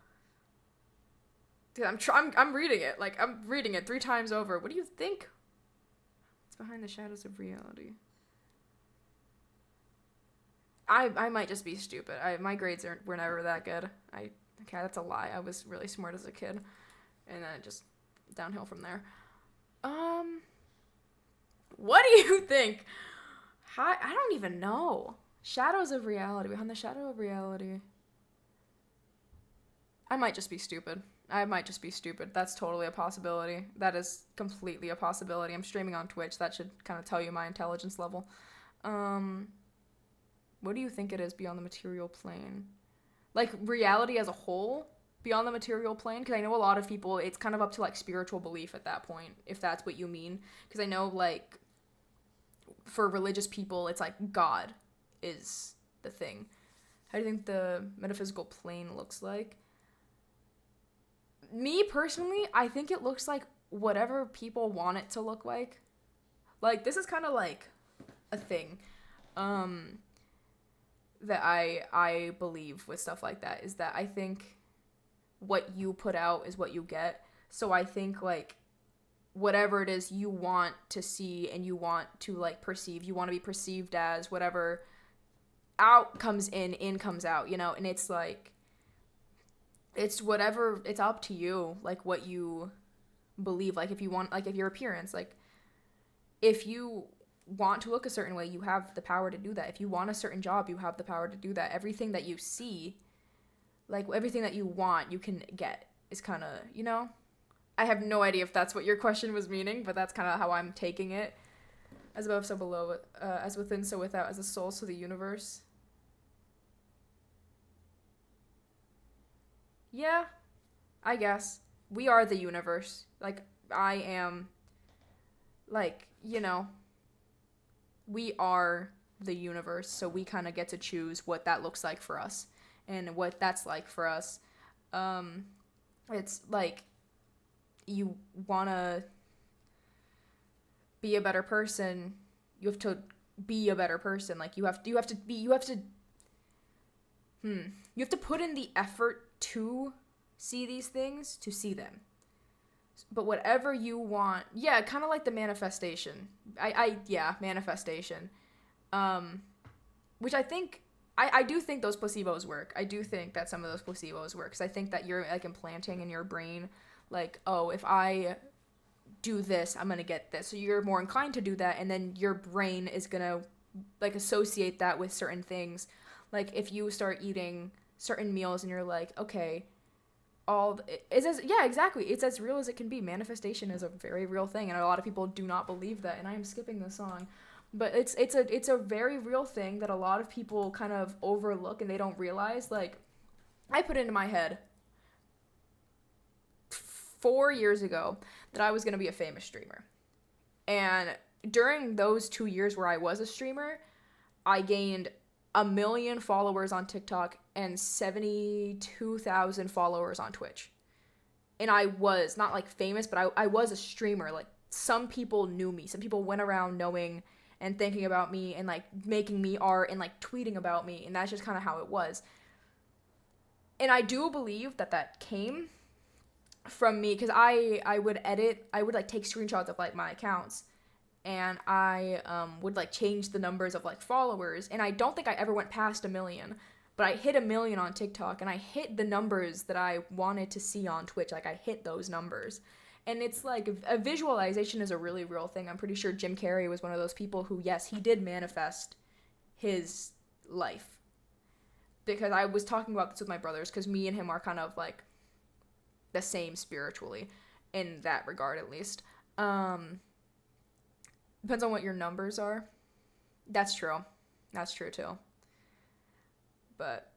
Dude, I'm reading it. Like, I'm reading it 3 times over. What do you think? What's behind the shadows of reality? I might just be stupid. My grades were never that good. Okay, that's a lie. I was really smart as a kid, and then just downhill from there. What do you think? I don't even know. Shadows of reality. Behind the shadow of reality. I might just be stupid. That's totally a possibility. That is completely a possibility. I'm streaming on Twitch. That should kind of tell you my intelligence level. What do you think it is beyond the material plane? Like, reality as a whole beyond the material plane? Because I know a lot of people, it's kind of up to, like, spiritual belief at that point, if that's what you mean. Because I know, like, for religious people, it's like God is the thing. How do you think the metaphysical plane looks like? Me, personally, I think it looks like whatever people want it to look like. Like, this is kind of, like, a thing. That I believe with stuff like that is that I think what you put out is what you get. So I think like whatever it is you want to see and you want to like perceive, you want to be perceived as whatever out comes in comes out, you know, and it's like, it's whatever, it's up to you, like what you believe, like if you want, like if your appearance, like if you want to look a certain way, you have the power to do that. If you want a certain job, you have the power to do that. Everything that you see, like everything that you want, you can get, is kind of, you know? I have no idea if that's what your question was meaning, but that's kind of how I'm taking it. As above, so below, as within, so without, as a soul, so the universe. Yeah, I guess. We are the universe. Like, I am, like, you know, we are the universe, so we kind of get to choose what that looks like for us and what that's like for us. Um, it's like, you want to be a better person, you have to be a better person. Like, you have to put in the effort to see these things, to see them. But whatever you want, yeah, kind of like the manifestation. Yeah, manifestation. Um, which I think, I do think those placebos work. I do think that some of those placebos work, because I think that you're like implanting in your brain, like, oh, if I do this, I'm gonna get this. So you're more inclined to do that, and then your brain is gonna like associate that with certain things. Like if you start eating certain meals and you're like, okay, it's as, yeah, exactly, it's as real as it can be. Manifestation is a very real thing, and a lot of people do not believe that, and I am skipping the song, but it's a very real thing that a lot of people kind of overlook, and they don't realize. Like, I put into my head 4 years ago that I was going to be a famous streamer, and during those 2 years where I was a streamer, I gained 1 million followers on TikTok and 72,000 followers on Twitch. And I was not like famous, but I was a streamer. Like, some people knew me. Some people went around knowing and thinking about me and like making me art and like tweeting about me. And that's just kind of how it was. And I do believe that that came from me, because I would edit, I would like take screenshots of like my accounts, and I would like change the numbers of like followers, and I don't think I ever went past 1 million, but I hit 1 million on TikTok, and I hit the numbers that I wanted to see on Twitch. Like, I hit those numbers, and it's like a visualization is a really real thing. I'm pretty sure Jim Carrey was one of those people who, yes, he did manifest his life, because I was talking about this with my brothers, because me and him are kind of like the same spiritually in that regard, at least. Depends on what your numbers are. That's true. That's true too. But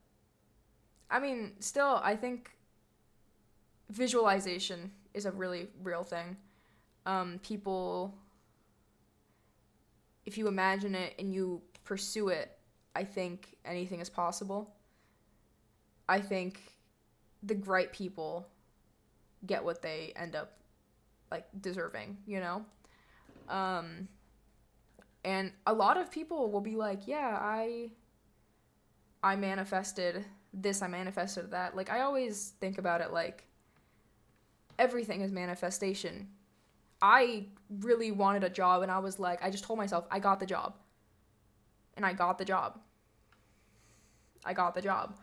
I mean, still, I think visualization is a really real thing. People, if you imagine it and you pursue it, I think anything is possible. I think the right people get what they end up like deserving, you know? And a lot of people will be like, yeah, I manifested this, I manifested that. Like, I always think about it like everything is manifestation. I really wanted a job, and I was like, I just told myself, I got the job. And I got the job. I got the job.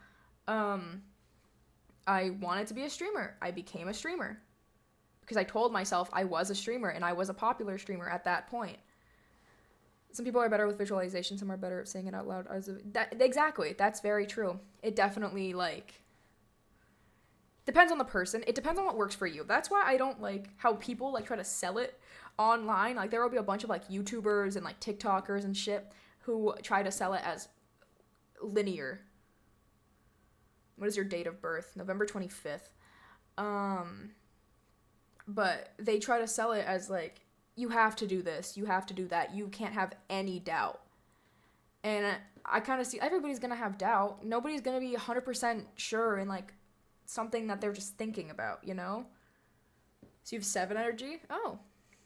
I wanted to be a streamer. I became a streamer. Because I told myself I was a streamer, and I was a popular streamer at that point. Some people are better with visualization, some are better at saying it out loud. Exactly, that's very true. It definitely, like, depends on the person. It depends on what works for you. That's why I don't like how people, like, try to sell it online. Like, there will be a bunch of, like, YouTubers and, like, TikTokers and shit who try to sell it as linear. What is your date of birth? November 25th. But they try to sell it as, like, you have to do this, you have to do that, you can't have any doubt. And I kind of see everybody's gonna have doubt. Nobody's gonna be 100% sure in, like, something that they're just thinking about, you know? So you have 7 energy? Oh.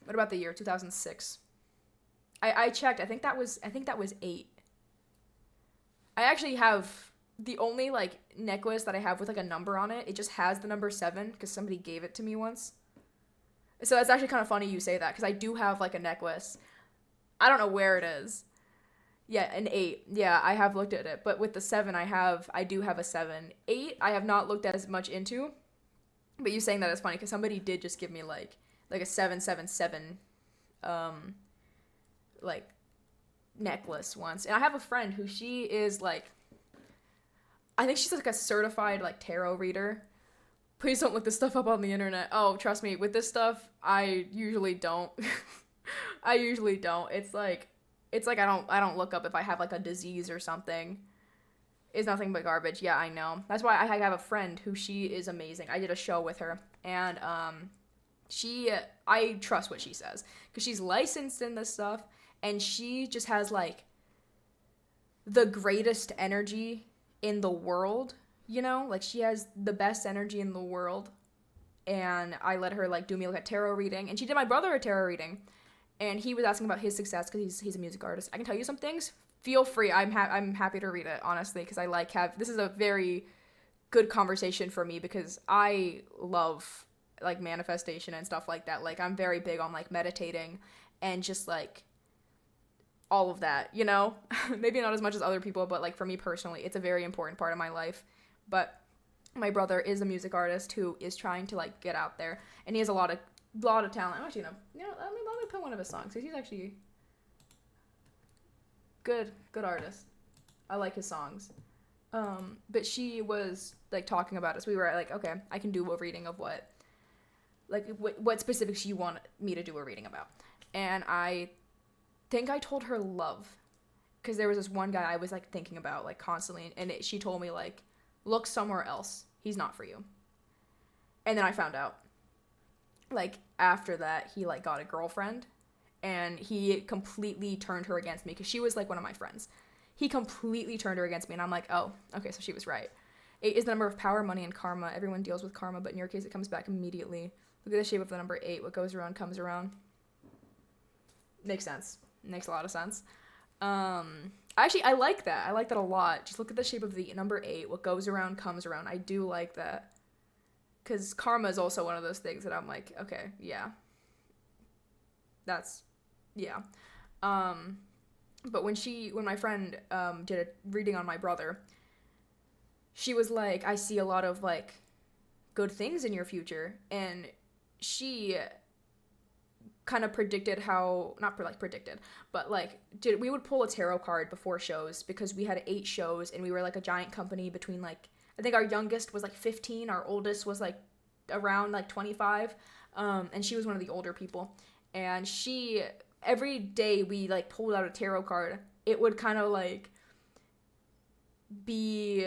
What about the year? 2006. I checked. I think that was 8. I actually have the only, like, necklace that I have with, like, a number on it. It just has the number 7 because somebody gave it to me once. So it's actually kind of funny you say that, because I do have, like, a necklace. I don't know where it is. Yeah, an 8. Yeah, I have looked at it. But with the 7, I do have a 7. 8, I have not looked as much into. But you saying that is funny because somebody did just give me like a 777 um like necklace once. And I have a friend who she is like, I think she's like a certified like tarot reader. Please don't look this stuff up on the internet. Oh, trust me, with this stuff, I usually don't. I usually don't. It's like I don't look up if I have like a disease or something. It's nothing but garbage. Yeah, I know. That's why I have a friend who she is amazing. I did a show with her, and I trust what she says because she's licensed in this stuff, and she just has like the greatest energy in the world. You know, like she has the best energy in the world, and I let her like do me like a tarot reading, and she did my brother a tarot reading, and he was asking about his success because he's a music artist. I can tell you some things. Feel free. I'm happy to read it honestly because I like this is a very good conversation for me because I love like manifestation and stuff like that. Like I'm very big on like meditating and just like all of that, you know? Maybe not as much as other people, but like for me personally, it's a very important part of my life. But my brother is a music artist who is trying to like get out there, and he has a lot of talent. I'm actually let me put one of his songs because he's actually good artist. I like his songs. But she was like talking about it, so we were like, okay, I can do a reading of what specifics you want me to do a reading about. And I think I told her love, because there was this one guy I was like thinking about like constantly, and she told me like, look somewhere else. He's not for you. And then I found out, like after that, he like got a girlfriend, and he completely turned her against me because she was like one of my friends. He completely turned her against me, and I'm like, oh, okay, so she was right. 8 is the number of power, money, and karma. Everyone deals with karma, but in your case, it comes back immediately. Look at the shape of the number 8. What goes around comes around. Makes sense. Makes a lot of sense. Actually, I like that. I like that a lot. Just look at the shape of the number 8. What goes around comes around. I do like that. Because karma is also one of those things that I'm like, okay, yeah. Yeah. But when my friend did a reading on my brother, she was like, I see a lot of like good things in your future, and she kind of predicted but like we would pull a tarot card before shows because we had 8 shows and we were like a giant company between like, I think our youngest was like 15, our oldest was like around like 25, and she was one of the older people, and she every day we like pulled out a tarot card, it would kind of like be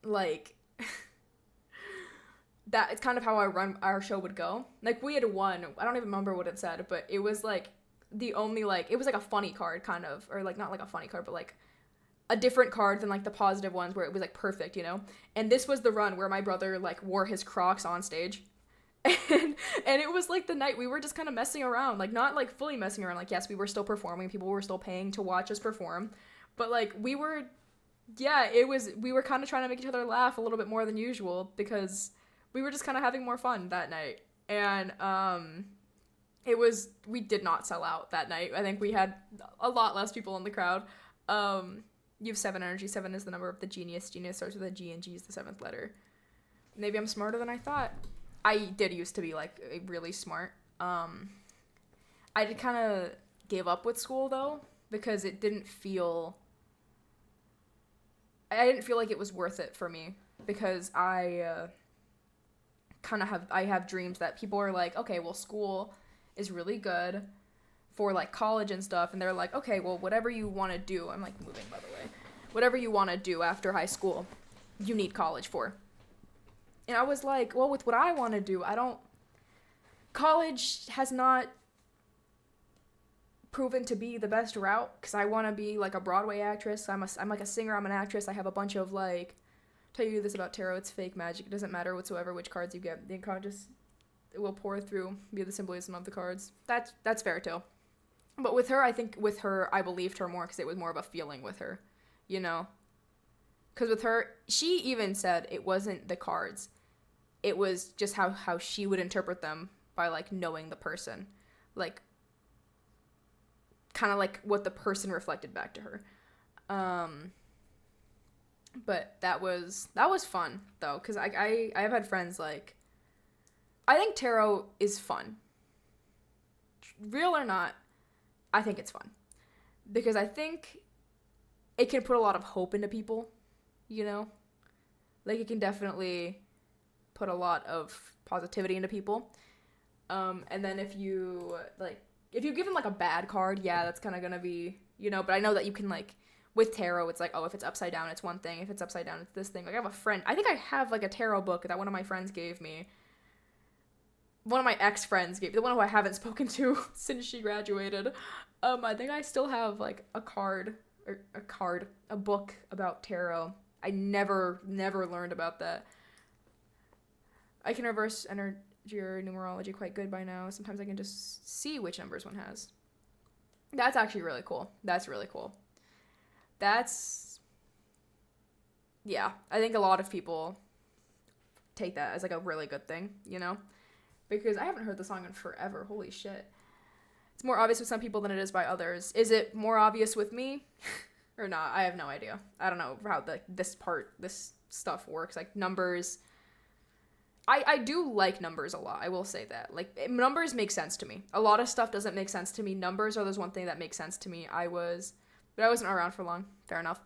like that. It's kind of how our show would go. Like we had one, I don't even remember what it said, but it was like the only like, it was like a funny card kind of, or like not like a funny card, but like a different card than like the positive ones where it was like perfect, you know? And this was the run where my brother like wore his Crocs on stage. And it was like the night we were just kind of messing around, like not like fully messing around, like yes, we were still performing, people were still paying to watch us perform, but like we were kind of trying to make each other laugh a little bit more than usual because we were just kind of having more fun that night. And we did not sell out that night. I think we had a lot less people in the crowd. You have 7 energy. 7 is the number of the genius. Genius starts with a G, and G is the 7th letter. Maybe I'm smarter than I thought. I did used to be like really smart. I did kind of give up with school though because I didn't feel like it was worth it for me because I have dreams that people are like, okay, well, school is really good for like college and stuff, and they're like, okay, well, whatever you want to do, I'm like moving by the way, whatever you want to do after high school, you need college for. And I was like, well, with what I want to do, college has not proven to be the best route because I want to be like a Broadway actress. I'm like a singer, I'm an actress. I have a bunch of like, tell you this about tarot, it's fake magic. It doesn't matter whatsoever which cards you get. The card it will pour through via the symbolism of the cards. That's fair too. But with her, I believed her more because it was more of a feeling with her, you know? Because with her, she even said it wasn't the cards. It was just how she would interpret them by like knowing the person. Like kind of like what the person reflected back to her. But that was fun though, because I have had friends like, I think tarot is fun. Real or not, I think it's fun. Because I think it can put a lot of hope into people, you know? Like, it can definitely put a lot of positivity into people. And then if you give them, like, a bad card, yeah, that's kind of gonna be, you know, but I know that you can, like, with tarot, it's like, oh, if it's upside down, it's one thing. If it's upside down, it's this thing. Like, I have a friend, I think I have, like, a tarot book that one of my friends gave me. One of my ex-friends gave, the one who I haven't spoken to since she graduated. I think I still have, like, a book about tarot. I never learned about that. I can reverse energy or numerology quite good by now. Sometimes I can just see which numbers one has. That's actually really cool. That's really cool. Yeah, I think a lot of people take that as, like, a really good thing, you know? Because I haven't heard the song in forever. Holy shit. It's more obvious with some people than it is by others. Is it more obvious with me? Or not? I have no idea. I don't know how this stuff works. Like, numbers. I do like numbers a lot. I will say that. Like, numbers make sense to me. A lot of stuff doesn't make sense to me. Numbers are those one thing that makes sense to me. But I wasn't around for long. Fair enough.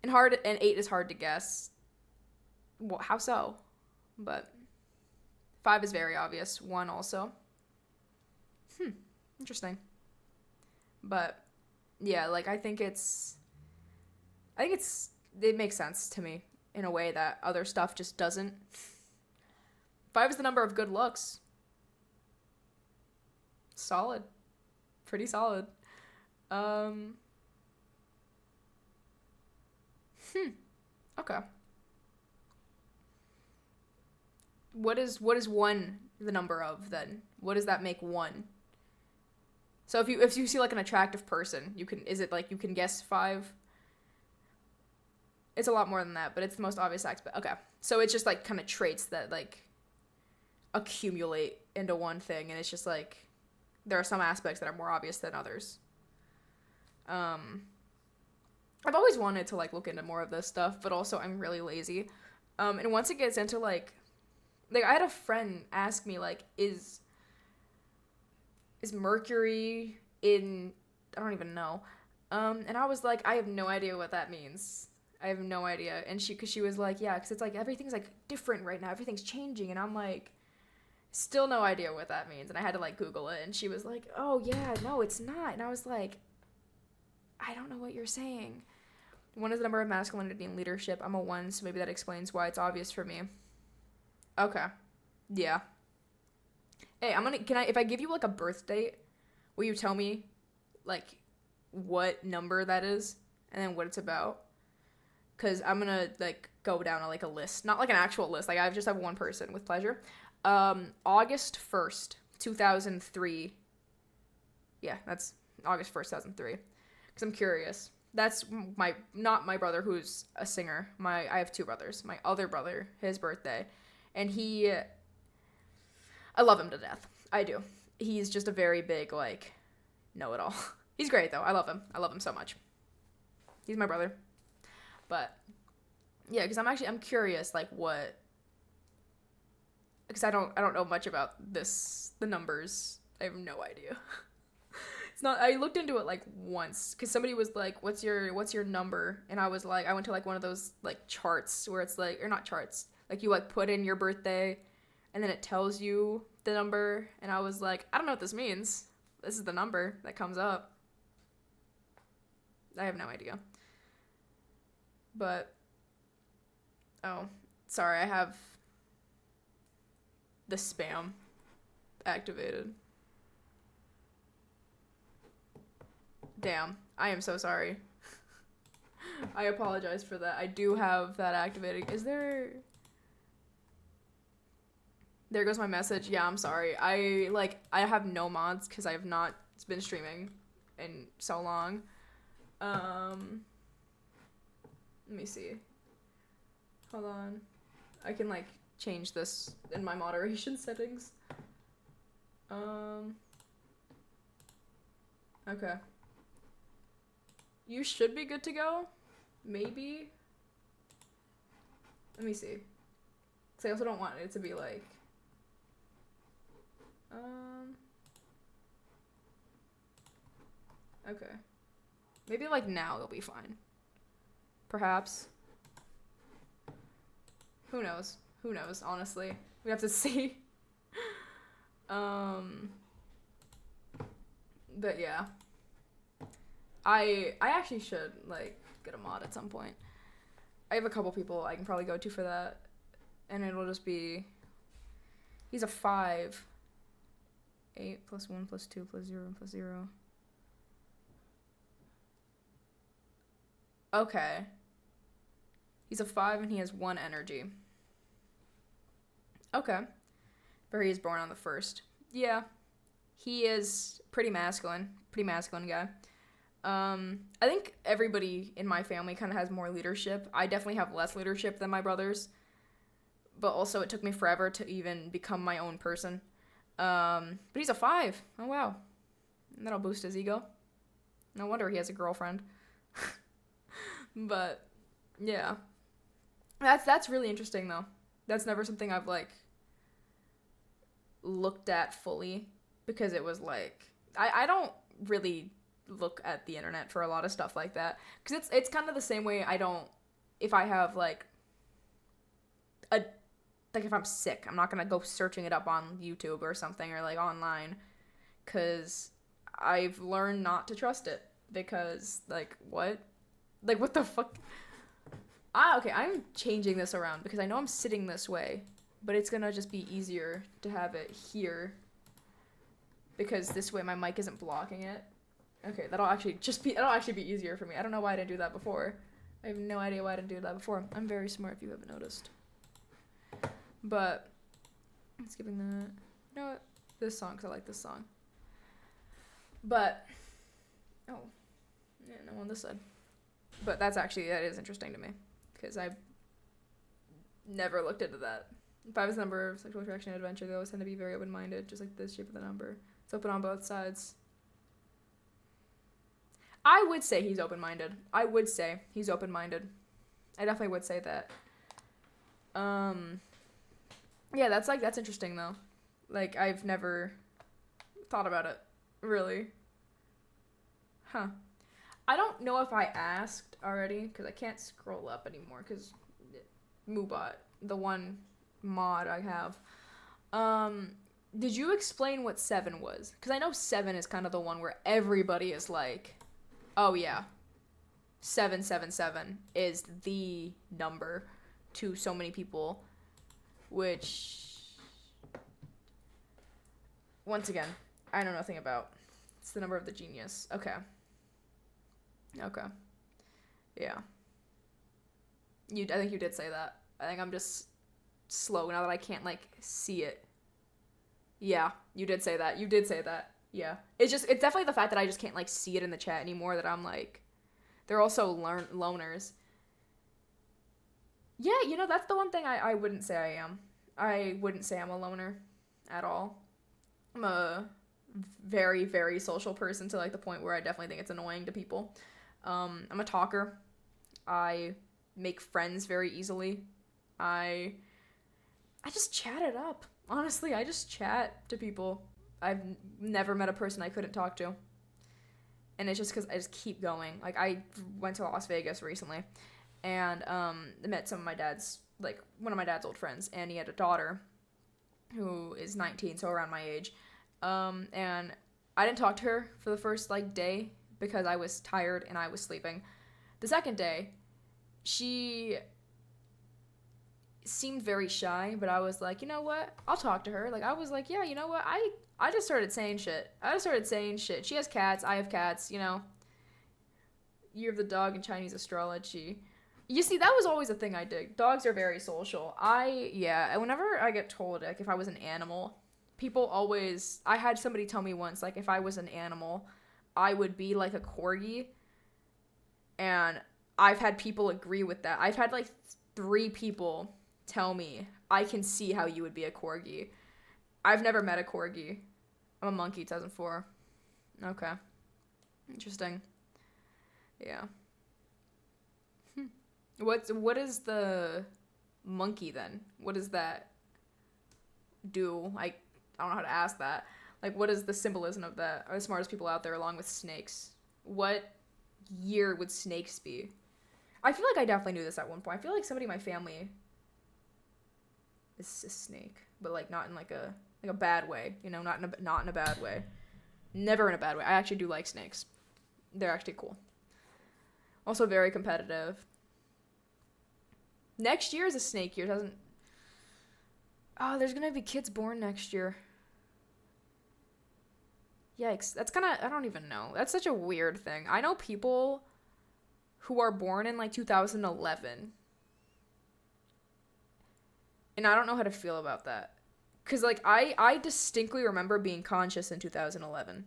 And 8 is hard to guess. Well, how so? But 5 is very obvious. 1 also. Interesting. But yeah, like, I think it makes sense to me in a way that other stuff just doesn't. 5 is the number of good looks. Solid. Pretty solid. Okay. What is 1 the number of then? What does that make 1? So if you see, like, an attractive person, you can guess 5? It's a lot more than that, but it's the most obvious aspect. Okay. So it's just, like, kind of traits that, like, accumulate into one thing, and it's just, like, there are some aspects that are more obvious than others. I've always wanted to, like, look into more of this stuff, but also I'm really lazy. And once it gets into, like, I had a friend ask me, like, is Mercury in, I don't even know. And I was like, I have no idea what that means. I have no idea. And cause she was like, yeah, cause it's like, everything's, like, different right now. Everything's changing. And I'm like, still no idea what that means. And I had to, like, Google it. And she was like, oh yeah, no, it's not. And I was like, I don't know what you're saying. 1 is the number of masculinity and leadership. I'm a 1, so maybe that explains why it's obvious for me. Okay. Yeah. Hey, if I give you, like, a birth date, will you tell me, like, what number that is and then what it's about? Because I'm gonna, like, go down, like, a list. Not, like, an actual list. Like, I just have one person with pleasure. August 1st, 2003. Yeah, that's August 1st, 2003. Because I'm curious. That's not my brother who's a singer. I have 2 brothers. My other brother, his birthday. And I love him to death. I do. He's just a very big, like, know-it-all. He's great, though. I love him. I love him so much. He's my brother. But, yeah, because I'm curious, like, what, because I don't know much about the numbers. I have no idea. I looked into it, like, once, because somebody was like, what's your number? And I was like, I went to, like, one of those, like, charts where it's like, or not charts, like, you, like, put in your birthday and then it tells you the number. And I was like, I don't know what this means. This is the number that comes up. I have no idea. But, oh, sorry, I have the spam activated. Damn, I am so sorry. I apologize for that. I do have that activated. There goes my message. Yeah, I'm sorry. I have no mods because I have not been streaming in so long. Let me see. Hold on. I can, like, change this in my moderation settings. Um. Okay. You should be good to go. Maybe. Let me see. Because I also don't want it to be like. Okay. Maybe like now it'll be fine. Perhaps. Who knows? Who knows, honestly. We have to see. But yeah. I actually should like get a mod at some point. I have a couple people I can probably go to for that. And it'll just be he's a 5. 8 plus 1 plus 2 plus 0 plus 0. Okay. He's a 5 and he has 1 energy. Okay. But he is born on the 1st. Yeah. He is pretty masculine. Pretty masculine guy. I think everybody in my family kind of has more leadership. I definitely have less leadership than my brothers. But also it took me forever to even become my own person. But he's a 5. Oh, wow. That'll boost his ego. No wonder he has a girlfriend. But, yeah. That's really interesting, though. That's never something I've, like, looked at fully. Because it was, like... I don't really look at the internet for a lot of stuff like that. Because it's kind of the same way I don't... If I have, like... Like, if I'm sick, I'm not gonna go searching it up on YouTube or something, or, like, online, because I've learned not to trust it, because, like, what? Like, what the fuck? Okay, I'm changing this around, because I know I'm sitting this way, but it's gonna just be easier to have it here, because this way my mic isn't blocking it. Okay, that'll actually be easier for me. I don't know why I didn't do that before. I have no idea why I didn't do that before. I'm very smart if you haven't noticed. But, skipping that. You know what? This song, because I like this song. But, oh. Yeah, no, on this side. But that is interesting to me. Because I've never looked into that. 5 is the number of sexual attraction and adventure. They always tend to be very open-minded, just like the shape of the number. It's open on both sides. I would say he's open-minded. I definitely would say that. Yeah, that's interesting, though. Like, I've never thought about it, really. Huh. I don't know if I asked already, because I can't scroll up anymore, because Moobot, the one mod I have. Did you explain what 7 was? Because I know 7 is kind of the one where everybody is like, oh yeah, 777 is the number to so many people. Which, once again, I know nothing about. It's the number of the genius. Okay. Yeah. I think you did say that. I think I'm just slow now that I can't, like, see it. Yeah, you did say that. Yeah. It's definitely the fact that I just can't, like, see it in the chat anymore that I'm, like, they're also loners. Yeah, that's the one thing I wouldn't say I am. I wouldn't say I'm a loner at all. I'm a very, very social person to, like, the point where I definitely think it's annoying to people. I'm a talker. I make friends very easily. I just chat it up. Honestly, I just chat to people. I've never met a person I couldn't talk to. And it's just because I just keep going. Like, I went to Las Vegas recently. And I met one of my dad's old friends, and he had a daughter who is 19, so around my age. And I didn't talk to her for the first, like, day because I was tired and I was sleeping. The second day, she seemed very shy, but I was like, you know what? I'll talk to her. Like, I was like, yeah, you know what? I just started saying shit. She has cats. I have cats, Year of the Dog in Chinese astrology. You see, that was always a thing I did. Dogs are very social. Whenever I get told, like, if I was an animal, I had somebody tell me once, like, if I was an animal, I would be like a corgi. And I've had people agree with that. I've had, like, 3 people tell me, I can see how you would be a corgi. I've never met a corgi. I'm a monkey, 2004. Okay. Interesting. Yeah. What is the monkey then? What does that do? I don't know how to ask that. Like, what is the symbolism of that? Are the smartest people out there along with snakes? What year would snakes be? I feel like I definitely knew this at one point. I feel like somebody in my family is a snake, but like not in like a bad way, you know, not in a bad way. Never in a bad way. I actually do like snakes. They're actually cool. Also very competitive. Next year is a snake year. Doesn't. Oh, there's gonna be kids born next year. Yikes. That's kind of, I don't even know. That's such a weird thing. I know people who are born in like 2011. And I don't know how to feel about that. Because like I distinctly remember being conscious in 2011.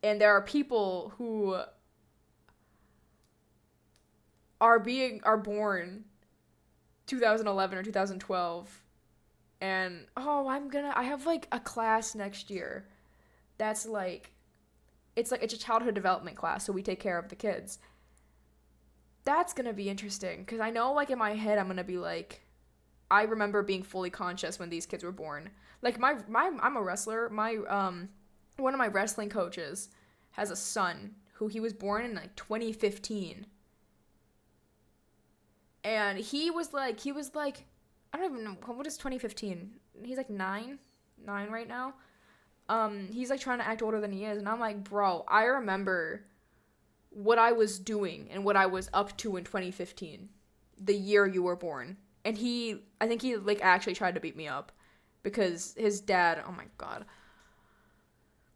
And there are people who are born 2011 or 2012. And I have like a class next year that's like, it's a childhood development class, so we take care of the kids. That's gonna be interesting, because I know like in my head I'm gonna be like, I remember being fully conscious when these kids were born. Like I'm a wrestler. One of my wrestling coaches has a son who he was born in like 2015. And he was like I don't even know, what is 2015? He's like 9 right now. He's like trying to act older than he is, and I'm like, bro, I remember what I was doing and what I was up to in 2015, the year you were born. And I think he like actually tried to beat me up because his dad, oh my god.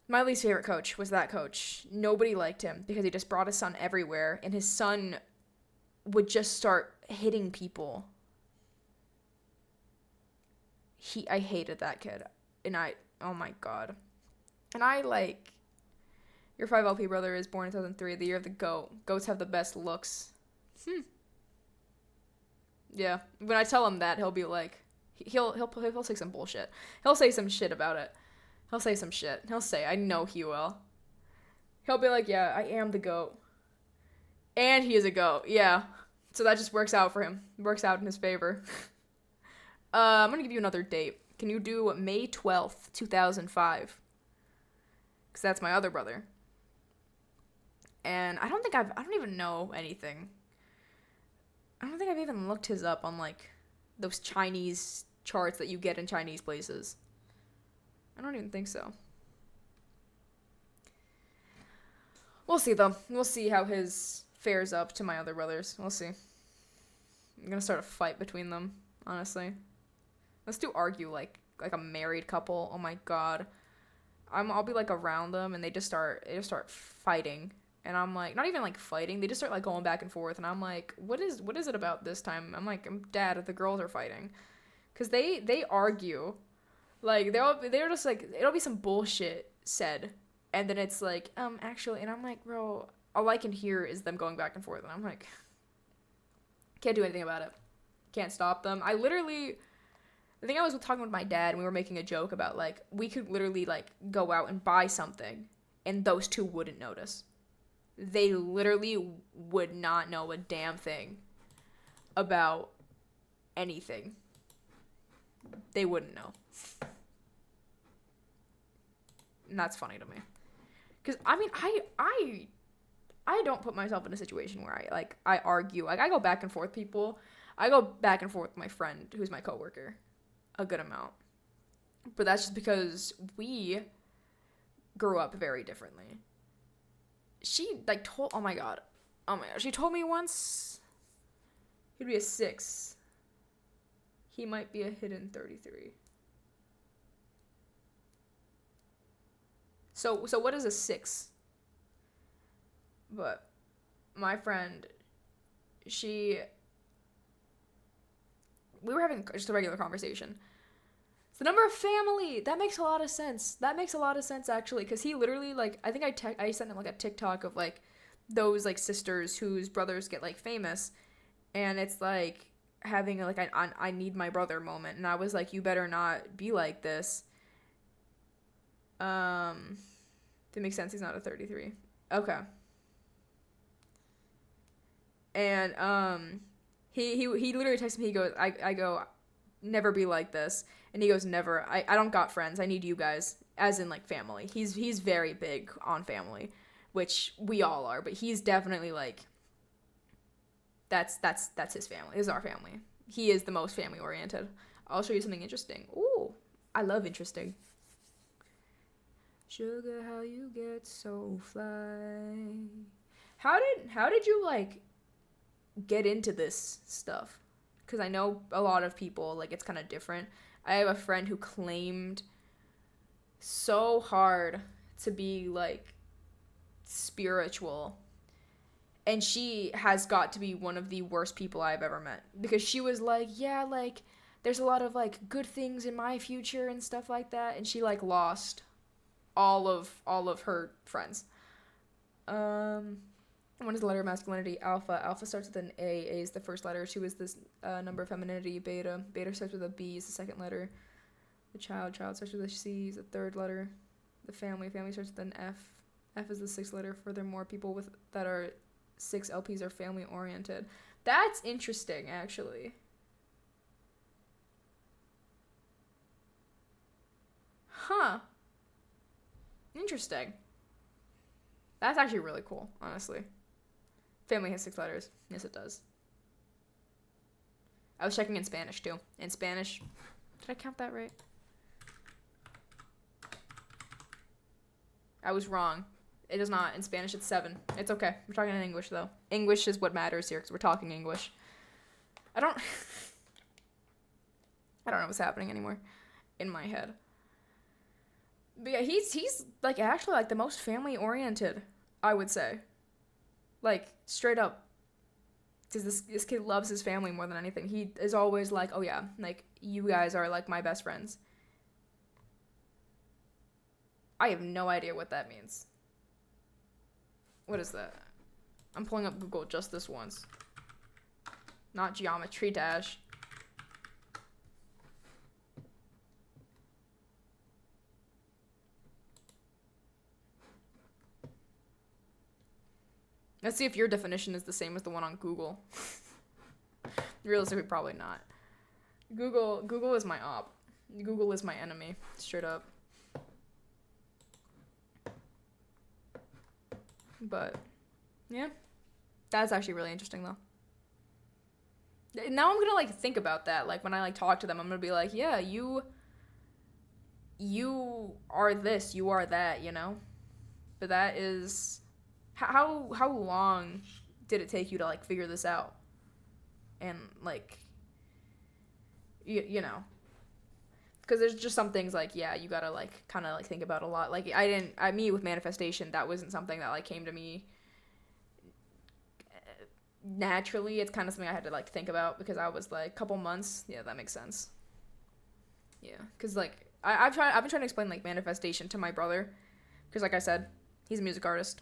My least favorite coach was that coach. Nobody liked him because he just brought his son everywhere, and his son would just start hitting people. I hated that kid. And oh my god. And I like, your 5LP brother is born in 2003, the year of the goat. Goats have the best looks. Yeah. When I tell him that, he'll be like, he'll say some bullshit. He'll say some shit about it. He'll say some shit. He'll say, I know he will. He'll be like, yeah, I am the goat. And he is a goat. Yeah. So that just works out for him. It works out in his favor. I'm gonna give you another date. Can you do May 12th, 2005? Because that's my other brother. And I don't even know anything. I don't think I've even looked his up on like those Chinese charts that you get in Chinese places. I don't even think so. We'll see though. We'll see how his fares up to my other brothers. We'll see. I'm gonna start a fight between them, honestly. Let's do argue like a married couple. Oh my god. I'll be like around them and they just start fighting. And I'm like, not even like fighting, they just start like going back and forth, and I'm like, what is it about this time? I'm like, Dad, the girls are fighting. Cause they argue. Like they're just like, it'll be some bullshit said. And then it's like, actually, and I'm like, bro, all I can hear is them going back and forth, and I'm like, can't do anything about it. Can't stop them. I think I was talking with my dad and we were making a joke about like, we could literally like go out and buy something and those two wouldn't notice. They literally would not know a damn thing about anything. They wouldn't know. And that's funny to me. Because, I mean, I don't put myself in a situation where I argue. Like, I go back and forth with people. I go back and forth with my friend, who's my coworker, a good amount. But that's just because we grew up very differently. She, like, oh my god, she told me once he'd be a 6. He might be a hidden 33. So what is a 6? But my friend, we were having just a regular conversation. It's the number of family. That makes a lot of sense. That makes a lot of sense, actually, because he literally, like, I think I sent him, like, a TikTok of, like, those, like, sisters whose brothers get, like, famous, and it's, like, having, like, I need my brother moment, and I was like, you better not be like this. That makes sense. He's not a 33. Okay. And he literally texted me. He goes, I go, never be like this. And he goes, never. I don't got friends. I need you guys, as in like family. He's very big on family, which we all are. But he's definitely like, that's his family. This is our family. He is the most family oriented. I'll show you something interesting. Ooh, I love interesting. Sugar, how you get so fly? How did you like get into this stuff? Because I know a lot of people, like, it's kind of different. I have a friend who claimed so hard to be like spiritual, and she has got to be one of the worst people I've ever met, because she was like, yeah, like, there's a lot of like good things in my future and stuff like that, and she like lost all of her friends. What is the letter of masculinity? Alpha. Alpha starts with an A. A is the first letter. 2 is this number of femininity. Beta. Beta starts with a B, is the second letter. The child. Child starts with a C, is the third letter. The family. Family starts with an F. F is the sixth letter. Furthermore, people with that are 6 LPs are family oriented. That's interesting, actually. Huh. Interesting. That's actually really cool, honestly. Family has 6 letters. Yes, it does. I was checking in Spanish, too. In Spanish... Did I count that right? I was wrong. It is not. In Spanish, it's 7. It's okay. We're talking in English, though. English is what matters here, because we're talking English. I don't know what's happening anymore in my head. But yeah, he's like actually like the most family oriented, I would say. Like, straight up. Because this kid loves his family more than anything. He is always like, oh yeah, like, you guys are like my best friends. I have no idea what that means. What is that? I'm pulling up Google just this once. Not Geometry Dash. Let's see if your definition is the same as the one on Google. Realistically, probably not. Google is my op. Google is my enemy, straight up. But, yeah. That's actually really interesting, though. Now I'm gonna, like, think about that. Like, when I, like, talk to them, I'm gonna be like, yeah, you are this, you are that, you know? But that is... How long did it take you to, like, figure this out? And, like, you know. Because there's just some things, like, yeah, you gotta, like, kind of, like, think about a lot. Like, me with manifestation, that wasn't something that, like, came to me naturally. It's kind of something I had to, like, think about, because I was, like, couple months. Yeah, that makes sense. Yeah, because, like, I've been trying to explain, like, manifestation to my brother. Because, like I said, he's a music artist.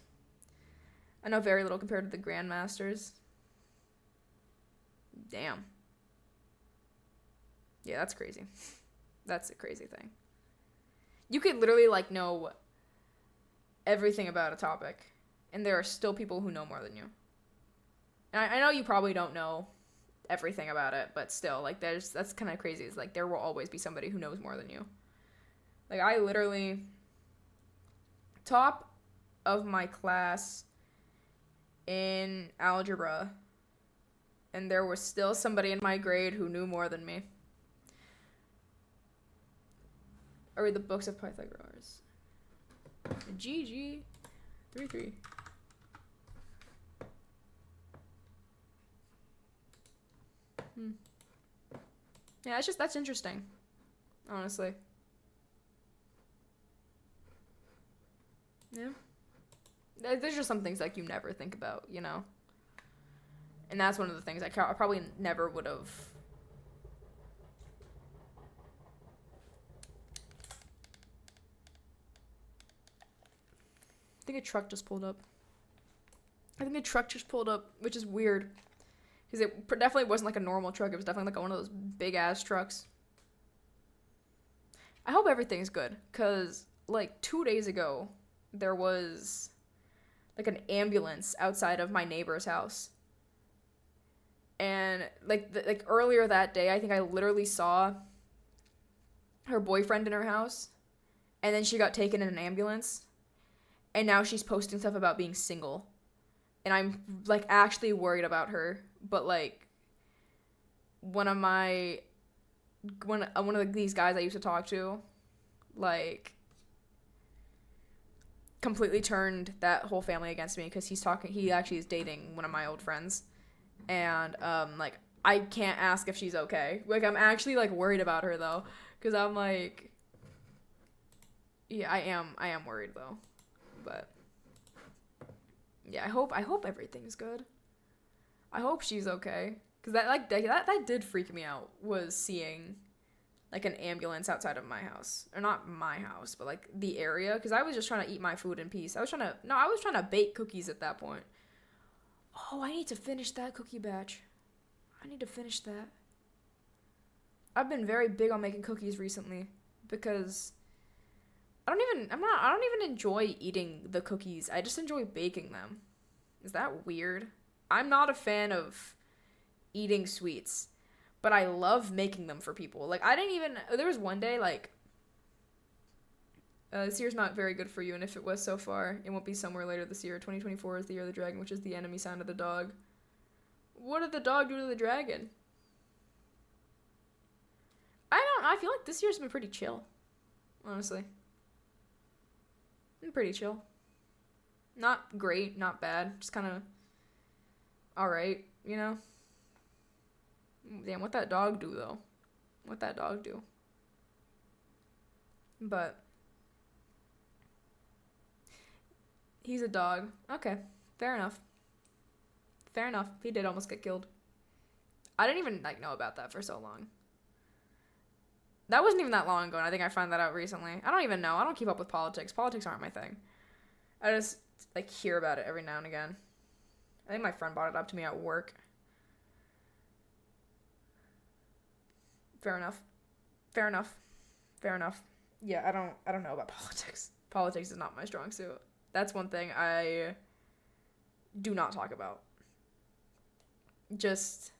I know very little compared to the grandmasters. Damn. Yeah, that's crazy. That's a crazy thing. You could literally, like, know everything about a topic, and there are still people who know more than you. And I know you probably don't know everything about it, but still, like, that's kind of crazy. It's like, there will always be somebody who knows more than you. Like, I literally... Top of my class... in algebra, and there was still somebody in my grade who knew more than me. I read the books of Pythagoras. GG. 3-3. Yeah, that's interesting. Honestly. Yeah. There's just some things, like, you never think about, you know? And that's one of the things I probably never would have... I think a truck just pulled up. Which is weird. Because it definitely wasn't, like, a normal truck. It was definitely, like, one of those big-ass trucks. I hope everything's good, because like 2 days ago, there was like an ambulance outside of my neighbor's house. And like earlier that day, I think I literally saw her boyfriend in her house, and then she got taken in an ambulance, and now she's posting stuff about being single. And I'm like actually worried about her, but like one of these guys I used to talk to, like, completely turned that whole family against me because he actually is dating one of my old friends. And like, I can't ask if she's okay. Like, I'm actually like worried about her though, because I'm like, yeah, I am worried though. But yeah, I hope everything's good. I hope she's okay, because that did freak me out, was seeing like an ambulance outside of my house, or not my house, but like the area, because I was just trying to eat my food in peace. I was trying to bake cookies at that point. Oh, I need to finish that cookie batch. I need to finish that. I've been very big on making cookies recently, because I don't even enjoy eating the cookies. I just enjoy baking them. Is that weird? I'm not a fan of eating sweets, but I love making them for people. Like, there was one day, like, this year's not very good for you, and if it was so far, it won't be somewhere later this year. 2024 is the year of the dragon, which is the enemy sound of the dog. What did the dog do to the dragon? I feel like this year's been pretty chill, honestly. Pretty chill. Not great, not bad, just kind of alright, you know? Damn, what that dog do, though? What that dog do? But he's a dog. Okay, fair enough. Fair enough. He did almost get killed. I didn't even, like, know about that for so long. That wasn't even that long ago, and I think I found that out recently. I don't even know. I don't keep up with politics. Politics aren't my thing. I just, like, hear about it every now and again. I think my friend brought it up to me at work. Fair enough. Fair enough. Fair enough. Yeah, I don't know about politics. Politics is not my strong suit. That's one thing I do not talk about. Just,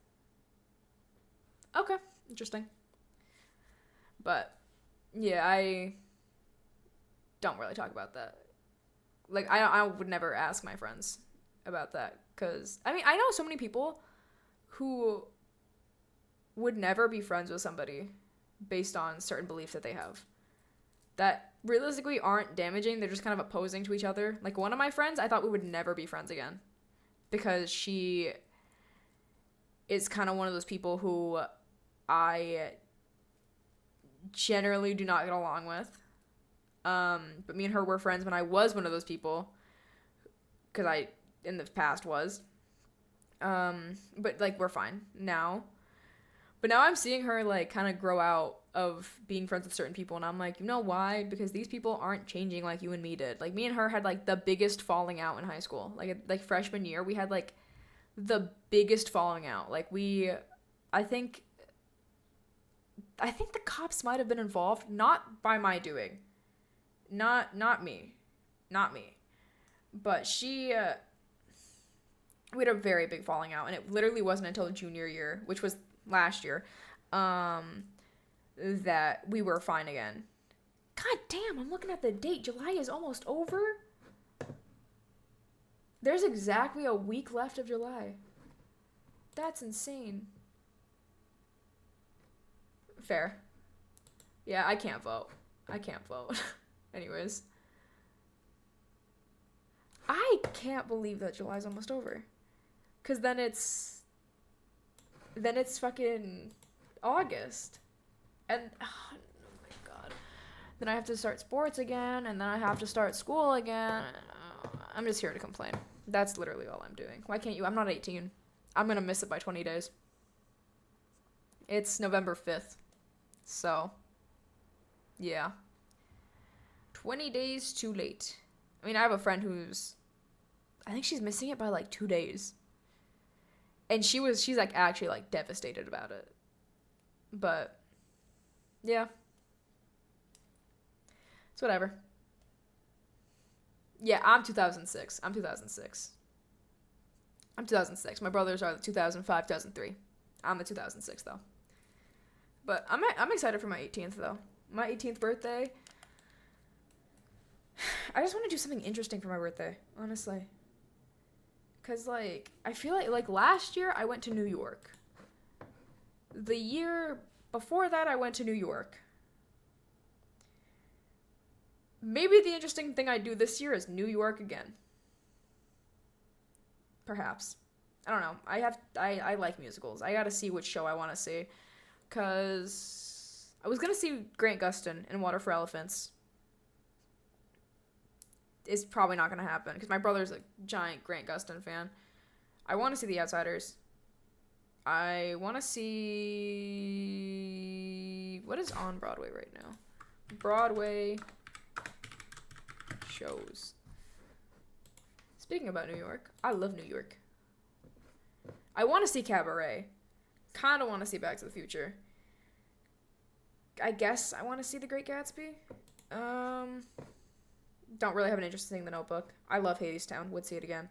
okay, interesting. But yeah, I don't really talk about that. Like, I would never ask my friends about that, because I mean, I know so many people who would never be friends with somebody based on certain beliefs that they have that realistically aren't damaging. They're just kind of opposing to each other. Like, one of my friends, I thought we would never be friends again, because she is kind of one of those people who I generally do not get along with. But me and her were friends when I was one of those people, because I in the past was. But like, we're fine now. But now I'm seeing her like kind of grow out of being friends with certain people, and I'm like, you know why? Because these people aren't changing like you and me did. Like, me and her had like the biggest falling out in high school. Like freshman year, we had like the biggest falling out. Like, I think the cops might have been involved, not by my doing. Not me. But we had a very big falling out, and it literally wasn't until junior year, which was last year, that we were fine again. God damn, I'm looking at the date. July is almost over. There's exactly a week left of July. That's insane. Fair. Yeah, I can't vote. Anyways. I can't believe that July's almost over. 'Cause then it's fucking August. And, oh my god. Then I have to start sports again, and then I have to start school again. I'm just here to complain. That's literally all I'm doing. Why can't you? I'm not 18. I'm gonna miss it by 20 days. It's November 5th. So, yeah. 20 days too late. I mean, I have a friend I think she's missing it by like 2 days. And she's like actually like devastated about it. But, yeah. It's whatever. Yeah, I'm 2006. I'm 2006. I'm 2006. My brothers are the 2005, 2003. I'm the 2006 though. But I'm excited for my 18th though. My 18th birthday. I just want to do something interesting for my birthday, honestly. Cause like I feel like last year I went to New York. The year before that I went to New York. Maybe the interesting thing I do this year is New York again. Perhaps. I don't know. I like musicals. I gotta see which show I want to see. Cause I was gonna see Grant Gustin in Water for Elephants. It's probably not gonna happen because my brother's a giant Grant Gustin fan. I want to see The Outsiders. I want to see what is on Broadway right now. Broadway shows. Speaking about New York, I love New York. I want to see Cabaret. Kind of want to see Back to the Future. I guess I want to see The Great Gatsby. Don't really have an interest in seeing The Notebook. I love Hadestown. Would see it again.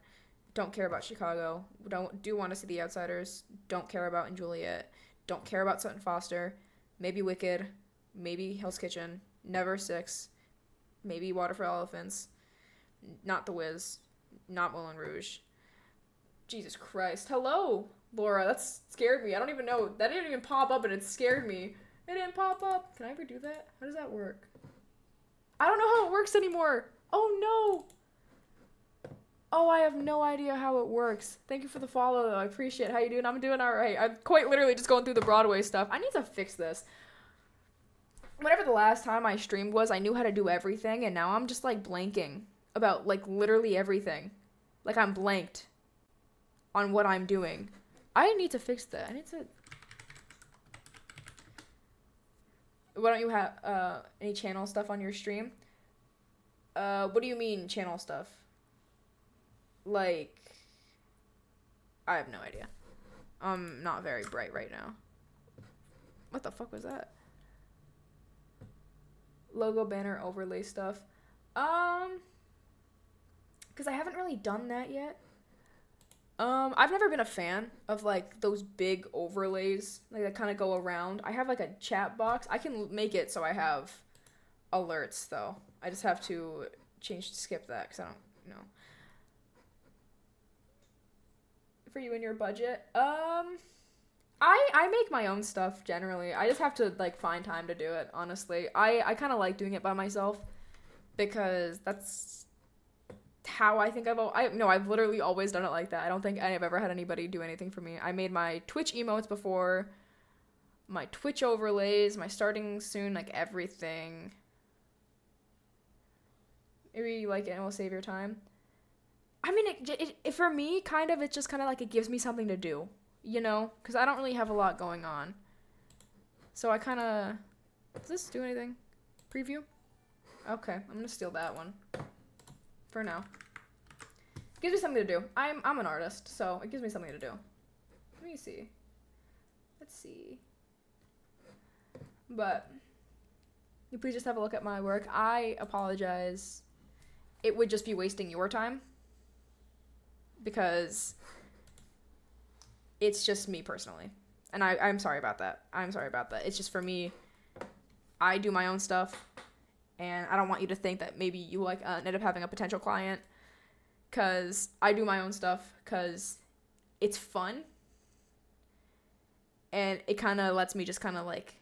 Don't care about Chicago. Do want to see The Outsiders. Don't care about In Juliet. Don't care about Sutton Foster. Maybe Wicked. Maybe Hell's Kitchen. Never Six. Maybe Water for Elephants. Not The Wiz. Not Moulin Rouge. Jesus Christ. Hello, Laura. That scared me. I don't even know. That didn't even pop up and it scared me. It didn't pop up. Can I ever do that? How does that work? I don't know how it works anymore. Oh, no. Oh, I have no idea how it works. Thank you for the follow, though. I appreciate it. How you doing? I'm doing all right. I'm quite literally just going through the Broadway stuff. I need to fix this. Whatever the last time I streamed was, I knew how to do everything, and now I'm just, like, blanking about, like, literally everything. Like, I'm blanked on what I'm doing. I need to fix that. I need to... Why don't you have any channel stuff on your stream? What do you mean channel stuff? Like, I have no idea. I'm not very bright right now. What the fuck was that? Logo, banner, overlay stuff. Because I haven't really done that yet. I've never been a fan of, like, those big overlays, like, that kind of go around. I have, like, a chat box. I can make it so I have alerts, though. I just have to skip that, because I don't, For you and your budget? I make my own stuff, generally. I just have to, like, find time to do it, honestly. I kind of like doing it by myself, because that's how I think I've literally always done it like that. I don't think I have ever had anybody do anything for me. I made my Twitch emotes before, my Twitch overlays, my starting soon, like, everything. Maybe you like it and will save your time. I mean, it for me, kind of, it's just kind of like it gives me something to do, you know? Because I don't really have a lot going on. So I kind of... Does this do anything? Preview? Okay, I'm going to steal that one. For now. It gives me something to do. I'm an artist, so it gives me something to do. Let me see. Let's see. But, you please just have a look at my work. I apologize. It would just be wasting your time. Because it's just me personally. And I'm sorry about that. I'm sorry about that. It's just for me. I do my own stuff. And I don't want you to think that maybe you end up having a potential client. Because I do my own stuff. Because it's fun. And it kind of lets me just kind of like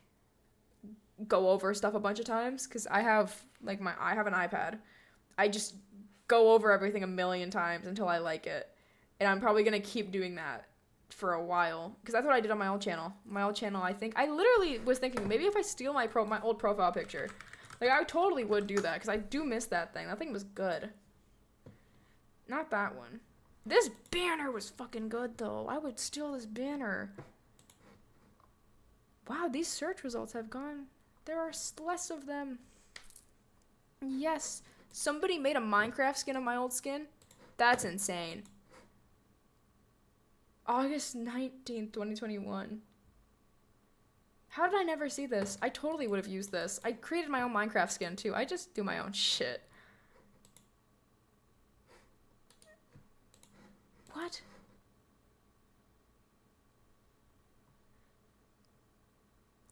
go over stuff a bunch of times. Because I have an iPad. I just go over everything a million times until I like it. And I'm probably going to keep doing that for a while. Because that's what I did on my old channel. My old channel, I literally was thinking, maybe if I steal my old profile picture. Like, I totally would do that. Because I do miss that thing. That thing was good. Not that one. This banner was fucking good, though. I would steal this banner. Wow, these search results have gone. There are less of them. Yes. Somebody made a Minecraft skin of my old skin? That's insane. August 19th, 2021. How did I never see this? I totally would have used this. I created my own Minecraft skin, too. I just do my own shit.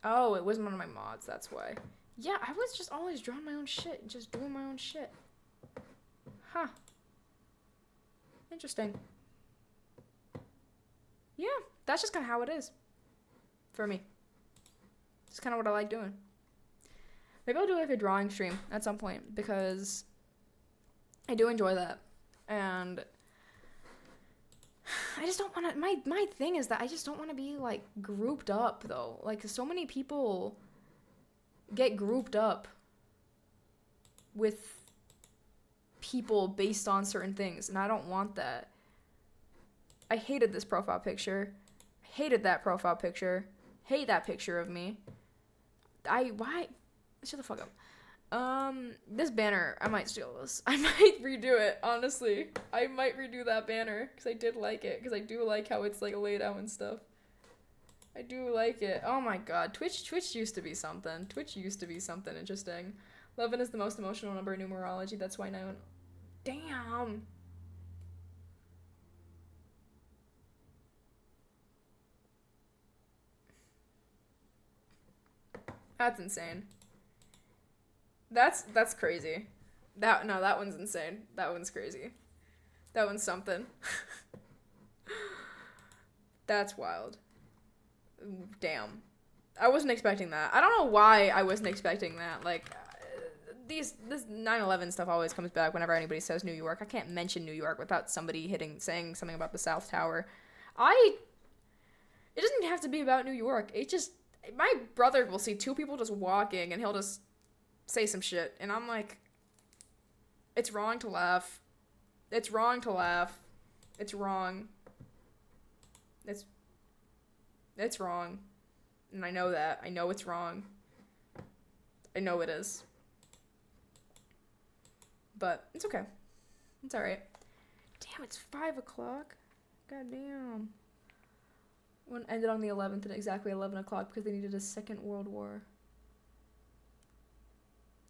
Oh, it was one of my mods, that's why. Yeah, I was just always drawing my own shit, just doing my own shit. Huh. Interesting. Yeah, that's just kind of how it is. For me. It's kind of what I like doing. Maybe I'll do like a drawing stream at some point, because I do enjoy that. And I just don't want to, my thing is that I just don't want to be like grouped up though. Like so many people get grouped up with people based on certain things, and I don't want that. I hated this profile picture. Hated that profile picture. Hate that picture of me. Why? Shut the fuck up. This banner, I might steal this. I might redo it, honestly. I might redo that banner, because I did like it, because I do like how it's, like, laid out and stuff. I do like it. Oh my god, Twitch used to be something. Twitch used to be something interesting. 11 is the most emotional number in numerology, that's why 9... Damn! That's insane. That's crazy. That one's insane. That one's crazy. That one's something. That's wild. Damn. I wasn't expecting that. I don't know why I wasn't expecting that. Like, this 9/11 stuff always comes back whenever anybody says New York. I can't mention New York without somebody saying something about the South Tower. It doesn't have to be about New York. My brother will see two people just walking and he'll just say some shit. And I'm like, it's wrong to laugh. It's wrong to laugh. It's wrong. It's wrong. And I know that. I know it's wrong. I know it is. But it's okay. It's alright. Damn, it's 5 o'clock. God damn. One ended on the 11th at exactly 11 o'clock because they needed a second world war.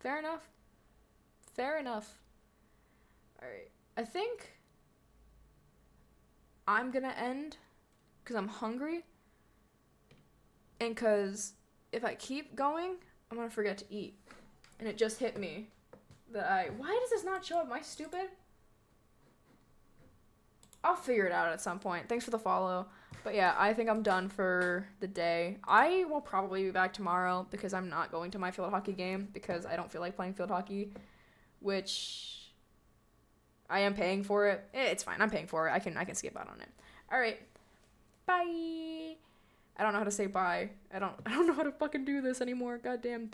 Fair enough. Fair enough. Alright. I think I'm gonna end because I'm hungry. And because if I keep going, I'm gonna forget to eat. And it just hit me that why does this not show up? Am I stupid? I'll figure it out at some point. Thanks for the follow. But yeah, I think I'm done for the day. I will probably be back tomorrow because I'm not going to my field hockey game because I don't feel like playing field hockey, which I am paying for it. It's fine. I'm paying for it. I can skip out on it. All right. Bye. I don't know how to say bye. I don't know how to fucking do this anymore. Goddamn, being